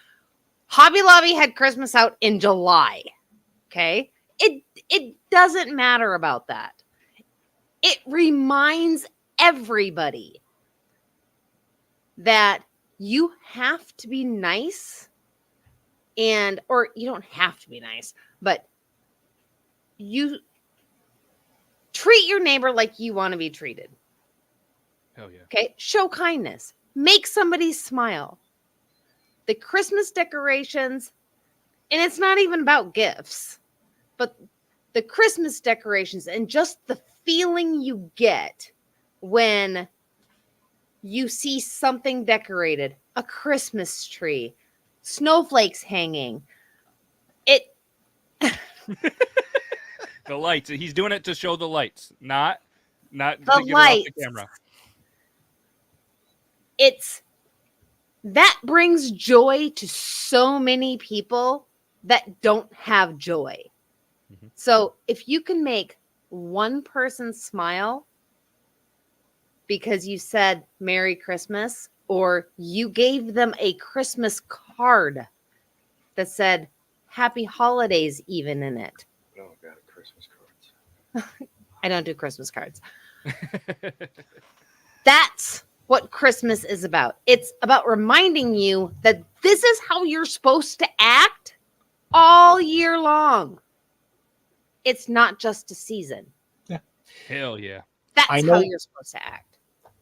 Hobby Lobby had Christmas out in July. Okay? It doesn't matter about that. It reminds everybody that you have to be nice, or you don't have to be nice, but you treat your neighbor like you want to be treated. Hell yeah. Okay. Show kindness. Make somebody smile. The Christmas decorations, and it's not even about gifts, but the Christmas decorations and just the feeling you get when you see something decorated, a Christmas tree, snowflakes hanging. The lights. He's doing it to show the lights, not the to get lights. It off the camera. That brings joy to so many people that don't have joy. Mm-hmm. So if you can make one person smile because you said Merry Christmas, or you gave them a Christmas card that said Happy Holidays even in it. Oh, God, Christmas cards. I don't do Christmas cards. That's what Christmas is about. It's about reminding you that this is how you're supposed to act all year long. It's not just a season. Yeah. Hell yeah. That's how you're supposed to act.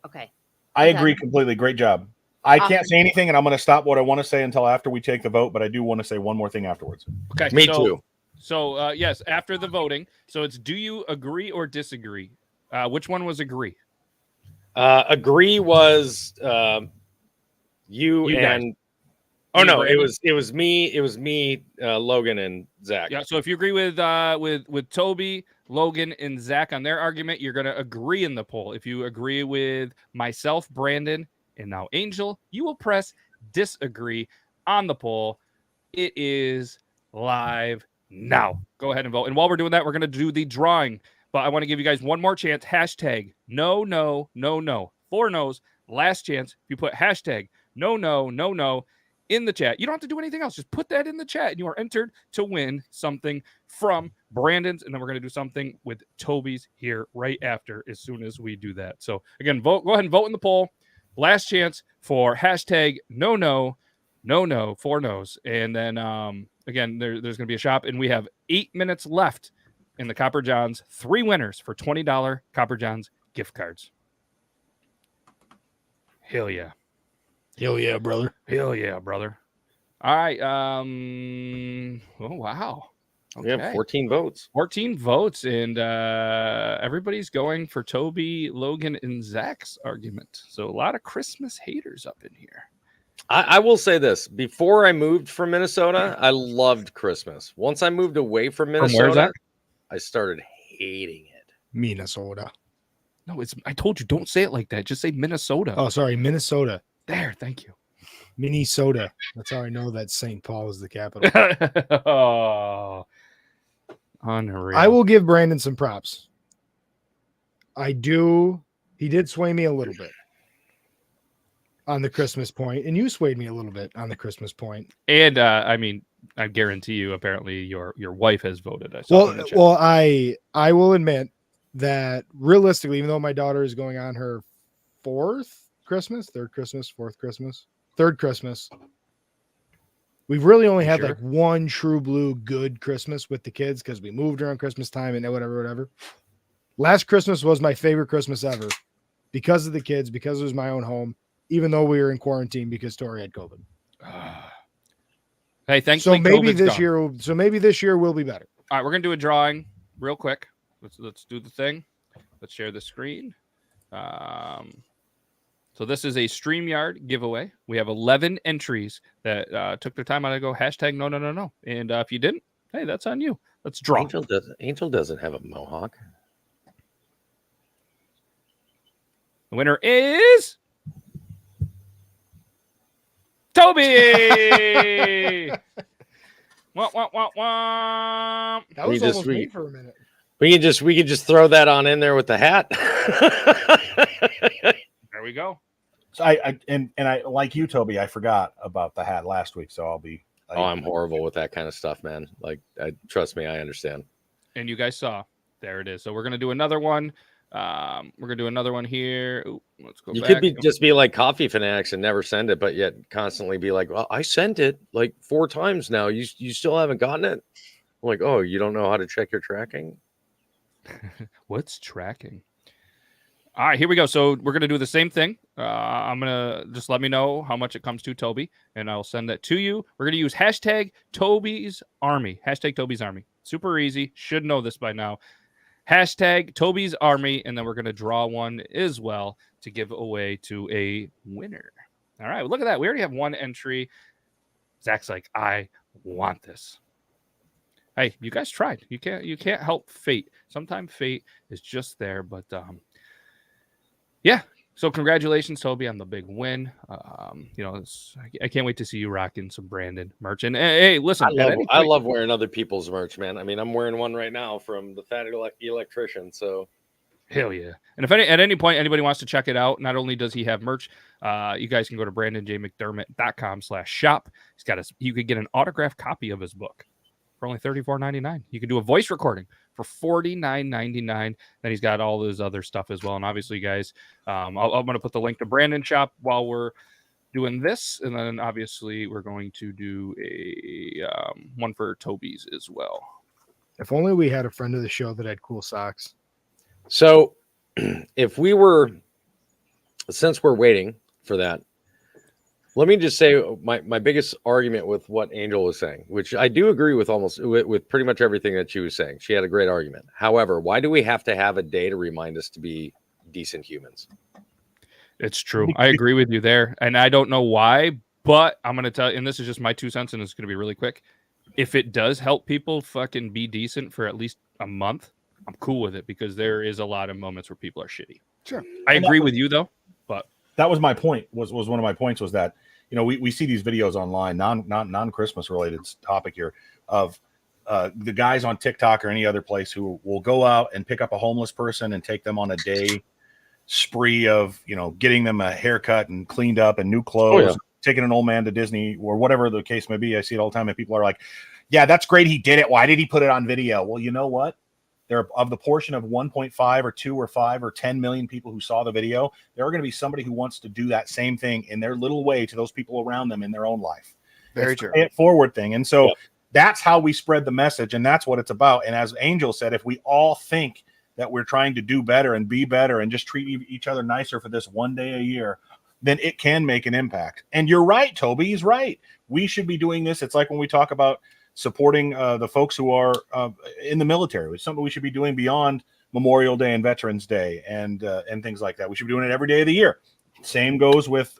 Okay. I agree completely. Great job. I can't say anything, and I'm going to stop what I want to say until after we take the vote, but I do want to say one more thing afterwards. Okay. Me too. So, yes, after the voting. So it's, do you agree or disagree? Which one was agree? Agree was you and guys. Oh no, it was me, Logan and Zach. Yeah. So if you agree with Toby, Logan, and Zach on their argument, you're gonna agree in the poll. If you agree with myself, Brandon, and now Angel, you will press disagree on the poll. It is live now. Go ahead and vote. And while we're doing that, we're gonna do the drawing. But I want to give you guys one more chance. Hashtag no. 4 no's last chance. If you put hashtag no in the chat, you don't have to do anything else. Just put that in the chat, and you are entered to win something from Brandon's. And then we're going to do something with Toby's here right after, as soon as we do that. So again, vote. Go ahead and vote in the poll. Last chance for hashtag no 4 no's. And then again, there's going to be a shop, and we have 8 minutes left in the Copper Johns. 3 winners for $20 Copper Johns gift cards. Hell yeah. Hell yeah, brother. Hell yeah, brother. All right. Oh, wow. We have 14 votes. 14 votes, and everybody's going for Toby, Logan, and Zach's argument. So a lot of Christmas haters up in here. I will say this. Before I moved from Minnesota, I loved Christmas. Once I moved away from Minnesota, Zach? I started hating it. Minnesota. No, I told you, don't say it like that. Just say Minnesota. Oh, sorry, Minnesota. There, thank you. Minnesota. That's how I know that St. Paul is the capital. Oh, unreal. I will give Brandon some props. He did sway me a little bit on the Christmas point, and you swayed me a little bit on the Christmas point. And I mean, I guarantee you, apparently your wife has voted. I saw it in the chat. Well, I will admit that realistically, even though my daughter is going on her third Christmas, we've really only had like one true blue good Christmas with the kids because we moved around Christmas time and whatever. Last Christmas was my favorite Christmas ever because of the kids, because it was my own home, even though we were in quarantine because Tori had COVID. Hey, thankfully, maybe COVID's this year will be better. All right, we're gonna do a drawing real quick. Let's do the thing. Let's share the screen. So this is a StreamYard giveaway. We have 11 entries that took their time out to go hashtag no. And if you didn't, hey, that's on you. Let's draw. Angel doesn't have a mohawk. The winner is Toby. Wah. That was almost me for a minute. We can just throw that on in there with the hat. There we go. So I like you, Toby. I forgot about the hat last week, so I'll be. I'm horrible with that kind of stuff, man. Like, trust me, I understand. And you guys saw, there it is. So we're gonna do another one. We're gonna do another one here. Ooh, let's go. You back. could just be like coffee fanatics and never send it, but yet constantly be like, "Well, I sent it like 4 times now. You still haven't gotten it." I'm like, "Oh, you don't know how to check your tracking?" What's tracking? All right, here we go. So we're going to do the same thing. I'm going to just let me know how much it comes to, Toby, and I'll send that to you. We're going to use hashtag Toby's Army. Hashtag Toby's Army. Super easy. Should know this by now. Hashtag Toby's Army, and then we're going to draw one as well to give away to a winner. All right, well, look at that. We already have one entry. Zach's like, I want this. Hey, you guys tried. You can't help fate. Sometimes fate is just there, but yeah. So congratulations, Toby, on the big win. I can't wait to see you rocking some Brandon merch. And hey, listen, I love wearing other people's merch, man. I mean, I'm wearing one right now from the Fat Electrician. So hell yeah. And if at any point anybody wants to check it out, not only does he have merch, you guys can go to brandonjmcdermott.com/shop. You could get an autographed copy of his book for only $34.99. You can do a voice recording for $49.99. Then he's got all those other stuff as well. And obviously, guys, I'm going to put the link to Brandon's shop while we're doing this. And then obviously we're going to do a one for Toby's as well. If only we had a friend of the show that had cool socks. So since we're waiting for that, let me just say my biggest argument with what Angel was saying, which I do agree with with pretty much everything that she was saying. She had a great argument. However, why do we have to have a day to remind us to be decent humans? It's true. I agree with you there. And I don't know why, but I'm going to tell you, and this is just my 2 cents, and it's going to be really quick. If it does help people fucking be decent for at least a month, I'm cool with it because there is a lot of moments where people are shitty. Sure. I agree with you though, but that was my point. Was one of my points was that, you know, we see these videos online, non-Christmas related topic here of the guys on TikTok or any other place who will go out and pick up a homeless person and take them on a day spree of, getting them a haircut and cleaned up and new clothes, taking an old man to Disney or whatever the case may be. I see it all the time. And people are like, yeah, that's great. He did it. Why did he put it on video? Well, you know what? There of the portion of 1.5 or 2 or 5 or 10 million people who saw the video, there are going to be somebody who wants to do that same thing in their little way to those people around them in their own life. Very true. Pay it forward thing. And so that's how we spread the message. And that's what it's about. And as Angel said, if we all think that we're trying to do better and be better and just treat each other nicer for this one day a year, then it can make an impact. And you're right, Toby. He's right. We should be doing this. It's like when we talk about supporting the folks who are in the military. It's something we should be doing beyond Memorial Day and Veterans Day and things like that. We should be doing it every day of the year. Same goes with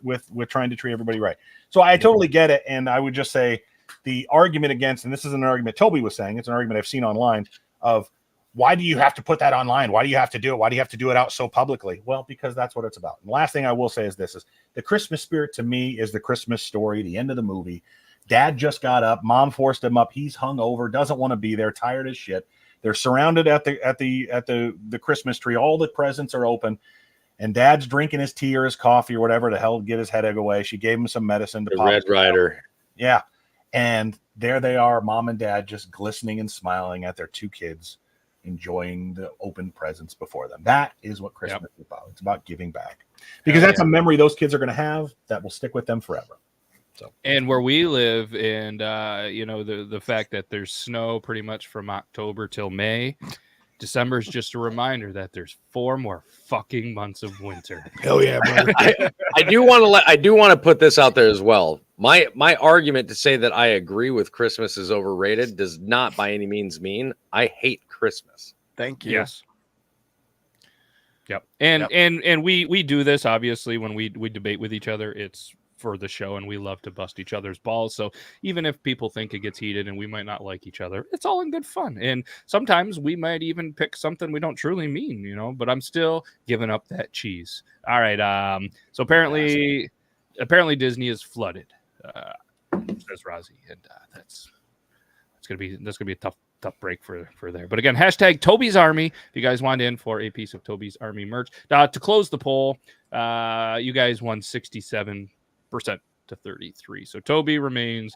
trying to treat everybody right. So I totally get it. And I would just say the argument against, and this isn't an argument Toby was saying, it's an argument I've seen online of, why do you have to put that online? Why do you have to do it? Why do you have to do it out so publicly? Well, because that's what it's about. And the last thing I will say is this: is the Christmas spirit to me is the Christmas story, the end of the movie. Dad just got up, mom forced him up. He's hungover, doesn't want to be there, tired as shit. They're surrounded at the Christmas tree. All the presents are open, and Dad's drinking his tea or his coffee or whatever to help get his headache away. She gave him some medicine to The pop Red Rider. Yeah, and there they are, mom and dad, just glistening and smiling at their two kids, enjoying the open presents before them. That is what Christmas is about. It's about giving back, because that's a memory those kids are going to have that will stick with them forever. So, and where we live, and the fact that there's snow pretty much from October till May, December is just a reminder that there's 4 more fucking months of winter. Hell yeah, brother. I do want to put this out there as well. My argument to say that I agree with Christmas is overrated does not by any means mean I hate Christmas. Thank you. Yes. Yep. And we do this obviously when we debate with each other. It's for the show, and we love to bust each other's balls. So even if people think it gets heated and we might not like each other, it's all in good fun. And sometimes we might even pick something we don't truly mean, but I'm still giving up that cheese. All right. So apparently Disney is flooded, says Rozzy, and that's gonna be a tough break for there. But again, hashtag Toby's Army if you guys want in for a piece of Toby's Army merch. To close the poll, you guys won 67% to 33. So Toby remains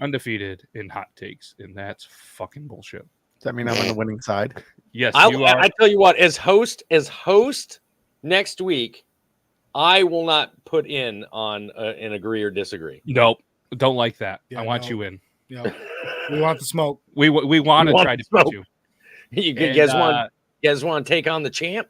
undefeated in hot takes, and that's fucking bullshit. Does that mean I'm on the winning side? Yes, you are. I tell you what, as host next week, I will not put in on an agree or disagree. Nope, don't like that. Yeah, I want you in. Yeah, we want the smoke. We want to try to put you. You guys want to take on the champ?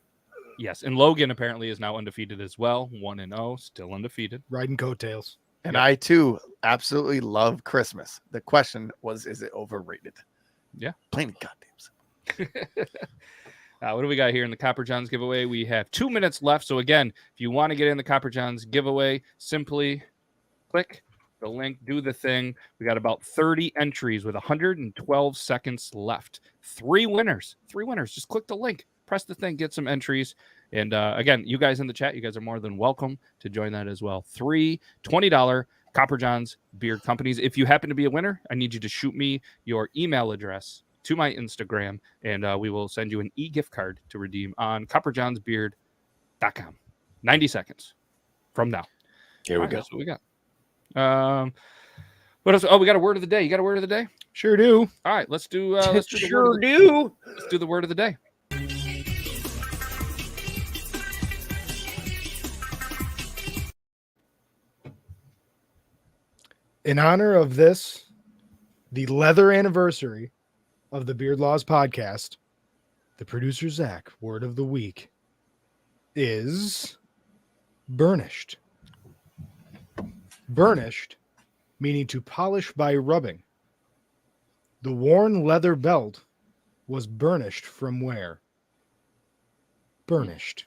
Yes, and Logan apparently is now undefeated as well, 1-0, still undefeated. Riding coattails. And I too absolutely love Christmas. The question was, is it overrated? Yeah. Plain and goddamn simple. What do we got here in the Copper Johns giveaway? We have 2 minutes left. So again, if you want to get in the Copper Johns giveaway, simply click the link, do the thing. We got about 30 entries with 112 seconds left. 3 winners. Just click the link, press the thing, get some entries. And again, you guys in the chat, you guys are more than welcome to join that as well. 3 $20 Copper Johns beard companies. If you happen to be a winner, I need you to shoot me your email address to my Instagram, and we will send you an e-gift card to redeem on copperjohnsbeard.com. 90 seconds from now. Here we go. That's what we got. What else? Oh, we got a word of the day. You got a word of the day? Sure do. All right, let's do the Let's do the word of the day. In honor of this, the leather anniversary of the Beard Laws podcast, the producer Zach word of the week is burnished. Burnished, meaning to polish by rubbing. The worn leather belt was burnished from where? Burnished.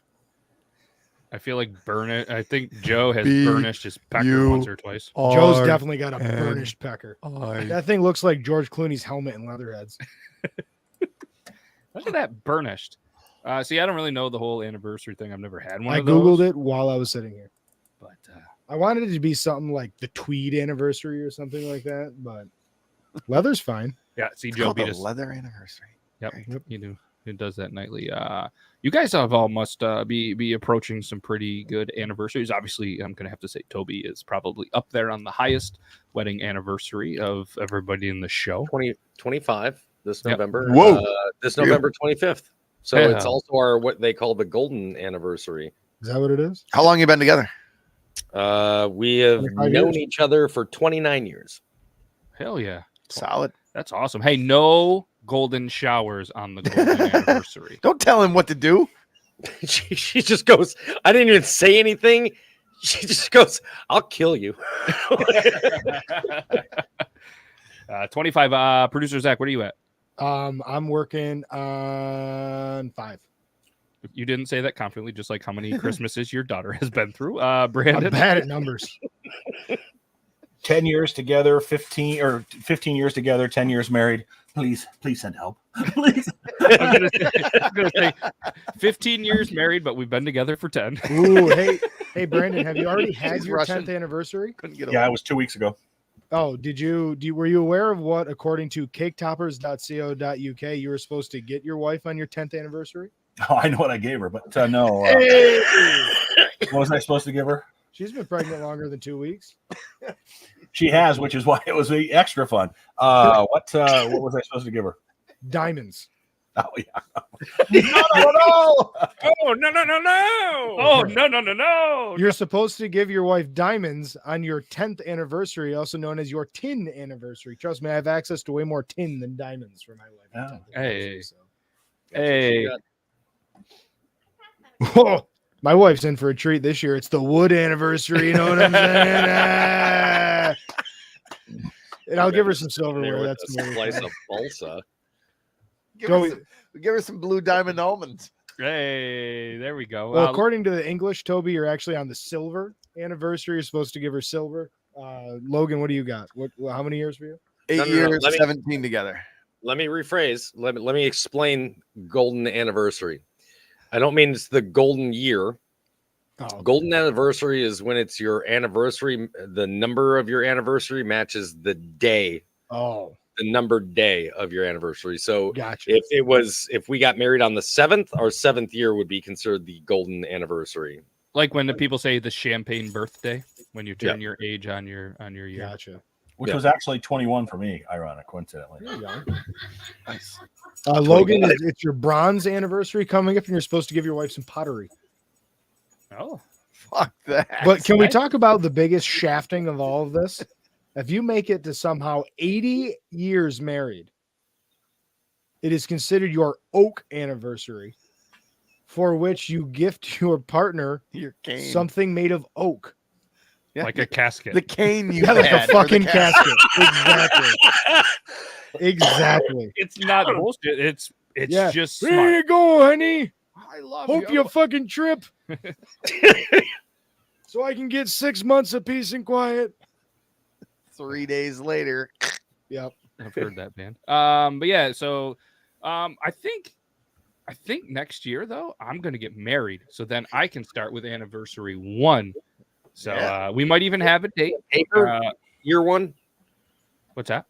I feel like I think Joe has burnished his pecker once or twice. Joe's definitely got a burnished pecker. That thing looks like George Clooney's helmet and Leatherheads. Look at that burnished. See, I don't really know the whole anniversary thing. I've never had one. I of those, Googled it while I was sitting here. but I wanted it to be something like the tweed anniversary or something like that, but leather's fine. yeah. See, It's Joe called beat the us. leather anniversary. Yep, Great. you do. It does that nightly. You guys have all must be approaching some pretty good anniversaries. Obviously, I'm gonna have to say Toby is probably up there on the highest wedding anniversary of everybody in the show. 25 this Yep. November. Whoa. This November 25th. So Yeah. it's also our what they call the golden anniversary. Is that what it is? How long you been together? We have 25 known years? each other for 29 years. Hell yeah, Solid. that's awesome. Hey, no golden showers on the golden anniversary. Don't tell him what to do. She just goes, I didn't even say anything. She just goes, I'll kill you. 25. Producer Zach, where are you at? I'm working on 5. You didn't say that confidently, just like how many Christmases your daughter has been through. I'm Brandon, bad at numbers. 10 years together, 15 years together, 10 years married. Please send help. Please. I'm gonna say 15 years married, but we've been together for 10. Ooh, hey, Brandon, have you already had She's your Russian. 10th anniversary? Couldn't get Yeah, it was 2 weeks ago. Oh, were you aware of what, according to caketoppers.co.uk, you were supposed to get your wife on your 10th anniversary? Oh, I know what I gave her, but no. What was I supposed to give her? She's been pregnant longer than 2 weeks. She has, which is why it was extra fun. What was I supposed to give her? Diamonds. Oh yeah. No. Oh no! Oh no! You're supposed to give your wife diamonds on your 10th anniversary, also known as your tin anniversary. Trust me, I have access to way more tin than diamonds for my wife. Oh. Hey. So. Hey, Oh, my wife's in for a treat this year. It's the wood anniversary. You know what I'm saying? And I'll give her some silverware. There with That's a me. slice of balsa. Give Go- her some blue diamond almonds. hey, there we go. Well, according to the English, Toby, you're actually on the silver anniversary. You're supposed to give her silver. Logan, what do you got? How many years for you? 8 No, years, let me- 17 together. Let me rephrase. Let me explain golden anniversary. I don't mean it's the golden year. Oh, Golden anniversary is when it's your anniversary. The number of your anniversary matches the day, oh, the numbered day of your anniversary. So gotcha. if we got married on the 7th, our 7th year would be considered the golden anniversary. like when the people say the champagne birthday, when you turn your age on your year. Gotcha. Which Yeah. was actually 21 for me, ironic, coincidentally. There you go. Nice. Logan, it's your bronze anniversary coming up, and you're supposed to give your wife some pottery. Oh, Fuck that. But can we nice. talk about the biggest shafting of all of this? If you make it to somehow 80 years married, it is considered your oak anniversary, for which you gift your partner Your cane. something made of oak. Yeah, like a casket. the cane you Yeah, like had a for the fucking casket. Exactly. It's not bullshit. It's Yeah. just There smart. you go, honey. I love Hope you fucking trip. So I can get 6 months of peace and quiet. 3 days later. Yep. I've heard that, man. But yeah, so I think next year though, I'm gonna get married. So then I can start with anniversary 1. So Yeah. we might even have a date. Paper year 1. What's that?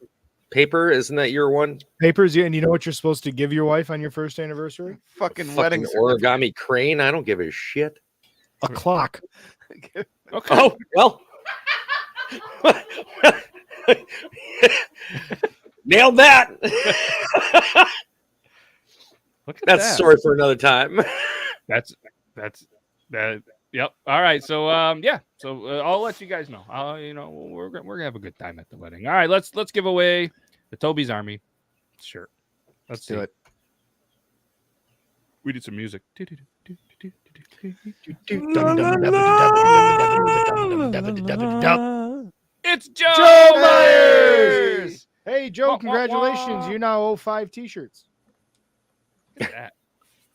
Paper, isn't that year 1? Papers, and you know what you're supposed to give your wife on your first anniversary? Fucking wedding Fucking origami crane. I don't give a shit. A clock. certificate. Okay. Oh well. Nailed that. Look at That's a that. story for another time. That's that. Yep. All right. So yeah. So I'll let you guys know. We're gonna have a good time at the wedding. All right. Let's give away the Toby's Army shirt. Let's Do see. it. We need some music. It's Joe, Joe Myers. Myers! Hey, Joe, Wah, wah, congratulations. wah. You now owe 5 t-shirts. Look at that.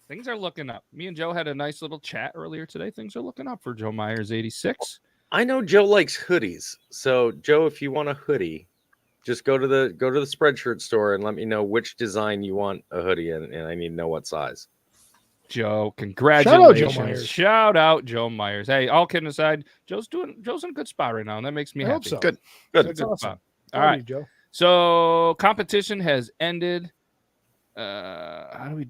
Things are looking up. Me and Joe had a nice little chat earlier today. Things are looking up for Joe Myers 86. I know Joe likes hoodies. So Joe, if you want a hoodie, just go to the Spreadshirt store and let me know which design you want a hoodie in, and I need to know what size. Joe, congratulations. Myers. Shout out Joe Myers. Hey, all kidding aside, Joe's in a good spot right now, and that makes me I hope happy. so. Good. Good That's good awesome. spot. Proud All of right. you, Joe. So competition has ended. How do we?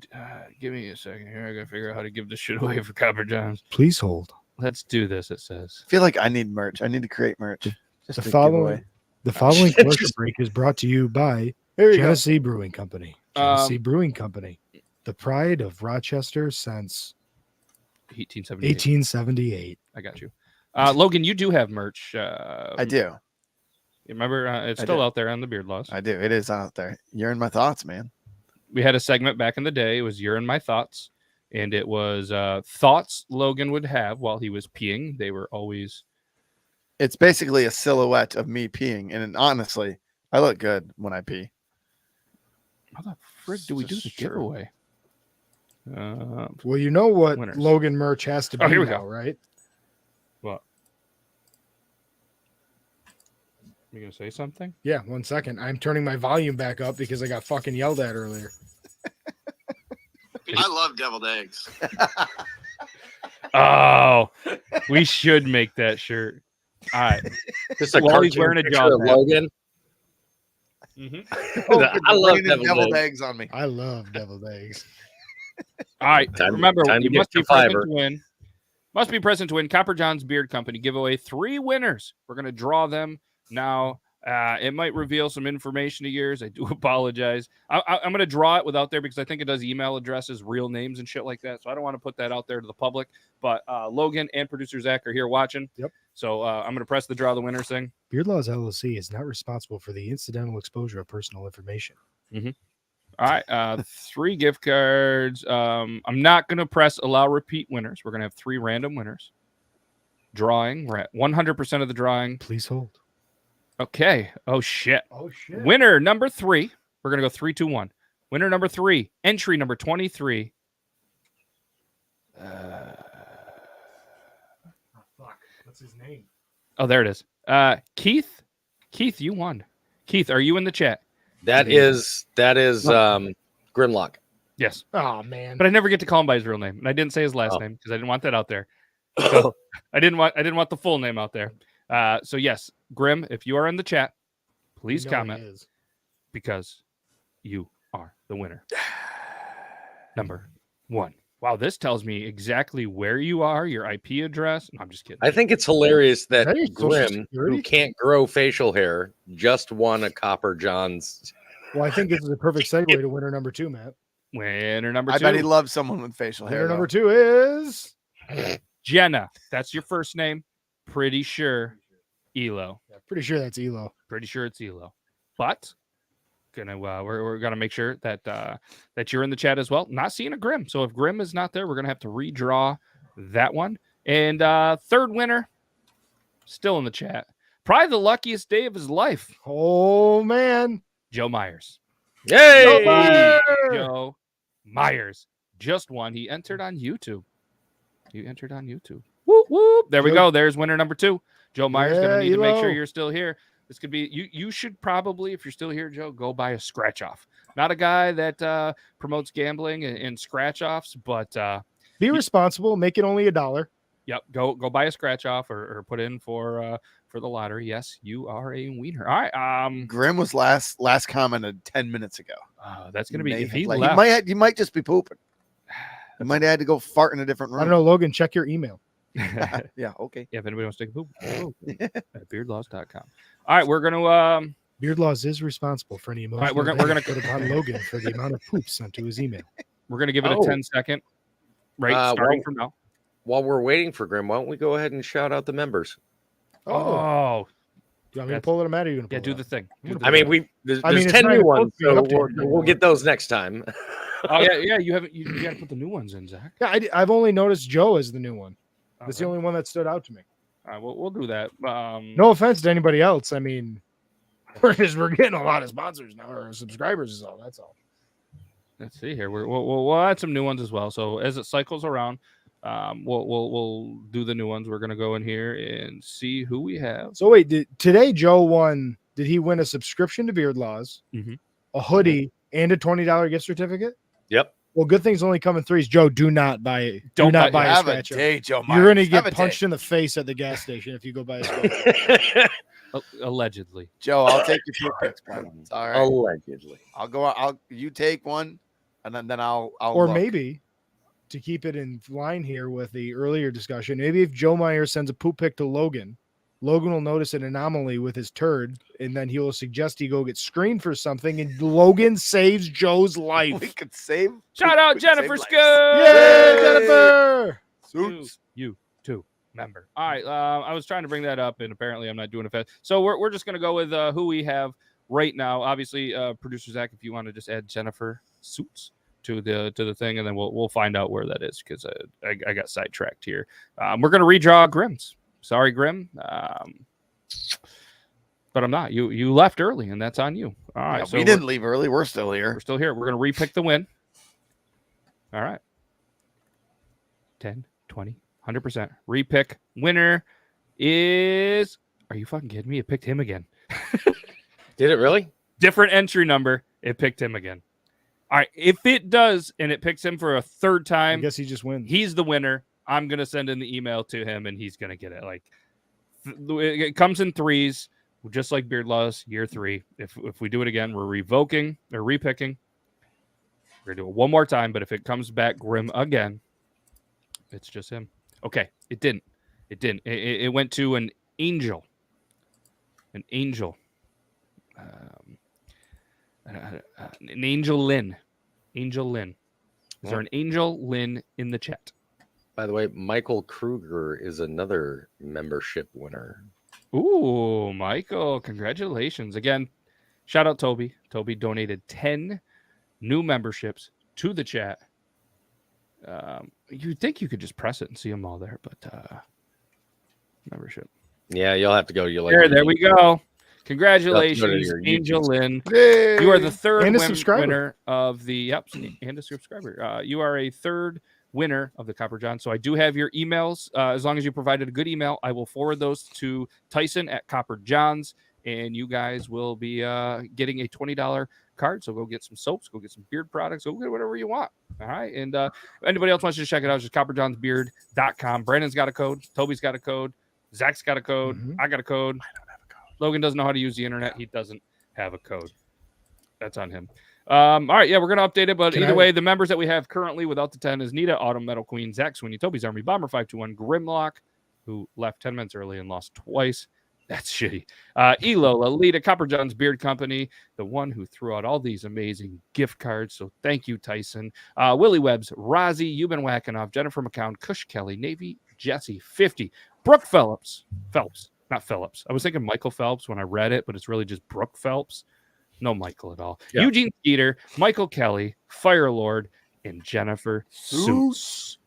Give me a second here. I gotta figure out how to give this shit away for Copper Johns. Please hold. Let's do this. It says. I feel like I need merch. I need to create merch. Just The to give following away. the following commercial break is brought to you by Here we go. Genesee Brewing Company. Genesee Brewing Company, the pride of Rochester since 1878. 1878. I got you. Logan, you do have merch. I do. Remember, it's I still do. out there on the Beard Laws. I do. It is out there. You're in my thoughts, man. We had a segment back in the day. It was You're in My Thoughts. And it was thoughts Logan would have while he was peeing. They were always. It's basically a silhouette of me peeing, and honestly, I look good when I pee. How the frick do we do the Just sure. giveaway? Well, you know what Winners. Logan merch has to be Oh, here we now, go. right? What? You gonna say something? Yeah, 1 second. I'm turning my volume back up because I got fucking yelled at earlier. I love deviled eggs. Oh, we should make that shirt. All right. Just a While he's cartoon wearing a picture jaw of tag. Logan. I love Bringing in deviled deviled eggs. eggs on me. I love deviled eggs. All right. Time- Remember, time to you get must be your present fiber. to win. Must be present to win. Copper John's Beard Company giveaway 3 winners. We're going to draw them now. It might reveal some information of yours. I do apologize. I'm going to draw it without there because I think it does email addresses, real names, and shit like that. So I don't want to put that out there to the public. But Logan and producer Zach are here watching. Yep. So I'm going to press the draw the winners thing. Beard Laws LLC is not responsible for the incidental exposure of personal information. All right, 3 gift cards. I'm not going to press allow repeat winners. We're going to have 3 random winners. Drawing. We're at 100% of the drawing. Please hold. Okay. Oh, shit. Oh, shit. Winner number 3. We're going to go 3, 2, 1. Winner number 3. Entry number 23. Fuck. What's his name? Oh, there it is. Keith. Keith, you won. Keith, are you in the chat? That is Grimlock. Yes. Oh, man. But I never get to call him by his real name. And I didn't say his last Oh. name because I didn't want that out there. So I didn't want the full name out there. So yes, Grim, if you are in the chat, please You know he comment is. because you are the winner. Number 1. Wow, this tells me exactly where you are, your IP address. No, I'm just kidding. I think it's hilarious that Is that your social Grim, security? who can't grow facial hair, just won a Copper John's. Well, I think this is a perfect segue to winner number 2, Matt. Winner number 2. I bet he loves someone with facial hair. Winner though. number 2 is Jenna. That's your first name. Pretty sure Elo. Yeah, pretty sure that's Elo. Pretty sure it's Elo. But we're gonna make sure that that you're in the chat as well. Not seeing a Grim. So if Grim is not there, we're gonna have to redraw that one. And third winner, still in the chat. Probably the luckiest day of his life. Oh, man. Joe Myers. Yay! Joe Myers just won. He entered on YouTube. Whoop, whoop. There we Joe- go. There's winner number 2. Joe Myers Yeah, gonna need to make sure Elo. you're still here. This could be you should probably, if you're still here, Joe, go buy a scratch off. Not a guy that promotes gambling and scratch offs, but Be responsible. Make it only $1. yep, go buy a scratch off or put in for the lottery. Yes, you are a wiener. All right. Grim was last commented 10 minutes ago. That's gonna be May if have he left. left. You might just be pooping. You might have had to go fart in a different I room. don't know, Logan. Check your email. Yeah, okay. Yeah, if anybody wants to take a poop, at beardlaws.com. All right, we're gonna Beard Laws is responsible for any emotional right, we're gonna- put upon Logan for the amount of poop sent to his email. give it a Oh. 10-second right starting from now. While we're waiting for Grim, why don't we go ahead and shout out the members? Oh, Oh, you want me to that's- pull it, Matt? Or you gonna yeah, pull do it the up? thing. Do the I mean, thing. there's I mean, it's 10 not new even ones, supposed to be so updated we'll get those next time. Oh yeah, you haven't. You got to put the new ones in, Zach. Yeah, I've only noticed Joe as the new one. That's Okay. the only one that stood out to me. All right, we'll do that. No offense to anybody else. I mean, we're getting a lot of sponsors now, or subscribers is all. That's all. Let's see here. We'll add some new ones as well. So as it cycles around, we'll do the new ones. We're gonna go in here and see who we have. So wait, today Joe won? Did he win a subscription to Beard Laws, Mhm. a hoodie, and a $20 gift certificate? Yep. Well, good things only come in threes. Joe, do not buy it. Do Don't not buy- buy a Have a scratch. day, Joe. You're gonna Myers. Have get a punched day. in the face at the gas station if you go buy a scratch. Allegedly. Joe, I'll take your few picks, bro. It's all right. Allegedly. I'll go. You take one. and then I'll Or look. maybe to keep it in line here with the earlier discussion, maybe if Joe Meyer sends a poop pic to Logan, Logan will notice an anomaly with his turd, and then he will suggest he go get screened for something, and Logan saves Joe's we life. could save. Shout out we could Jennifer save lives. Scoop. Yay, Jennifer! Suits. You too, member. All right. I was trying to bring that up, and apparently I'm not doing it fast. So we're just gonna go with who we have right now. Obviously, producer Zach, if you want to just add Jennifer Suits to the thing, and then we'll find out where that is because I got sidetracked here. We're gonna redraw Grimm's. Sorry, Grim. But I'm not. You left early, and that's on you. All right. Yeah, So we didn't leave early. We're still here. we're still here. We're gonna repick the win. All right. 10, 20, 100%. Repick winner is. Are you fucking kidding me? It picked him again. Did it really? Different entry number. It picked him again. All right. If it does, and it picks him for a third I time, guess he just wins. he's the winner. I'm gonna send in the email to him, and he's gonna get it. Like it comes in threes, just like Beard Laws year 3. If we do it again, we're revoking or repicking. We're gonna do it one more time, but if it comes back Grim again, it's just him. Okay, it didn't. It didn't. It went to an angel. An angel. An Angel Lynn. Angel Lynn. Is there an Angel Lynn in the chat? By the way, Michael Kruger is another membership winner. Ooh, Michael, congratulations. Again, shout out Toby. Toby donated 10 new memberships to the chat. You'd think you could just press it and see them all there, but membership. Yeah, you'll have to go to your There we go. Congratulations, your Angel YouTube. Lynn. Yay! You are the third And a subscriber. winner of the and a subscriber. You are a third winner of the Copper John. So I do have your emails. As long as you provided a good email, I will forward those to Tyson at Copper John's, and you guys will be getting a $20 card. So go get some soaps, go get some beard products, go get whatever you want. All right. And if anybody else wants to check it out, it's just copperjohnsbeard.com. Brandon's got a code. Toby's got a code. Zach's got a code. I got a code. I don't have a code. Logan doesn't know how to use the internet. He doesn't have a code. That's on him. All right, yeah, we're going to update it, but either way, the members that we have currently without the 10 is Nita, Autumn, Metal Queen, Zach Sweeney, Toby's Army, Bomber 521, Grimlock, who left 10 minutes early and lost twice. That's shitty. Elo, Lolita, Copper John's Beard Company, the one who threw out all these amazing gift cards. So thank you, Tyson. Willie Webbs, Rozzy, you've been whacking off. Jennifer McCown, Cush Kelly, Navy, Jesse, 50. Brooke Phelps, not Phillips. I was thinking Michael Phelps when I read it, but it's really just Brooke Phelps. No Michael at all. Yeah. Eugene Skeeter, Michael Kelly, Fire Lord, and Jennifer Suits.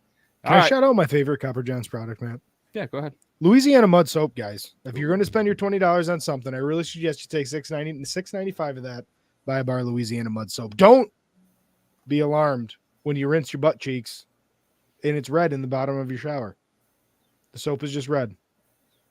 Can I shout out my favorite Copper John's product, Matt? Yeah, go ahead. Louisiana mud soap, guys. If you're going to spend your $20 on something, I really suggest you take $6.95 of that, buy a bar of Louisiana mud soap. Don't be alarmed when you rinse your butt cheeks and it's red in the bottom of your shower. The soap is just red.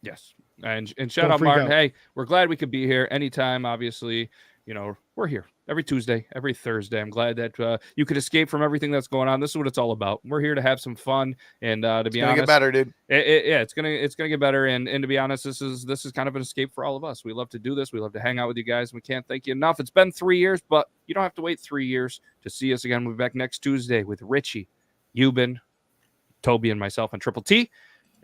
Yes. And shout Don't out freak Martin. out. Hey, we're glad we could be here anytime. Obviously, you know, we're here every Tuesday, every Thursday. I'm glad that you could escape from everything that's going on. This is what it's all about. We're here to have some fun, and to be honest, get better, dude. It's gonna get better. And to be honest, this is kind of an escape for all of us. We love to do this. We love to hang out with you guys. We can't thank you enough. It's been 3 years, but you don't have to wait 3 years to see us again. We'll be back next Tuesday with Richie, Euban, Toby, and myself and Triple T.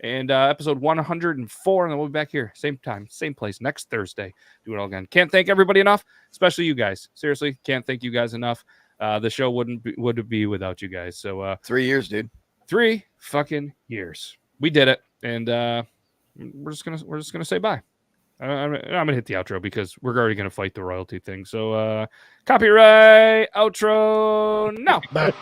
And episode 104, and then we'll be back here, same time, same place, next Thursday. Do it all again. Can't thank everybody enough, especially you guys. Seriously, can't thank you guys enough. The show wouldn't be without you guys. So 3 years, dude. 3 fucking years. We did it, and we're just gonna say bye. I'm gonna hit the outro because we're already gonna fight the royalty thing. So copyright outro now. Bye.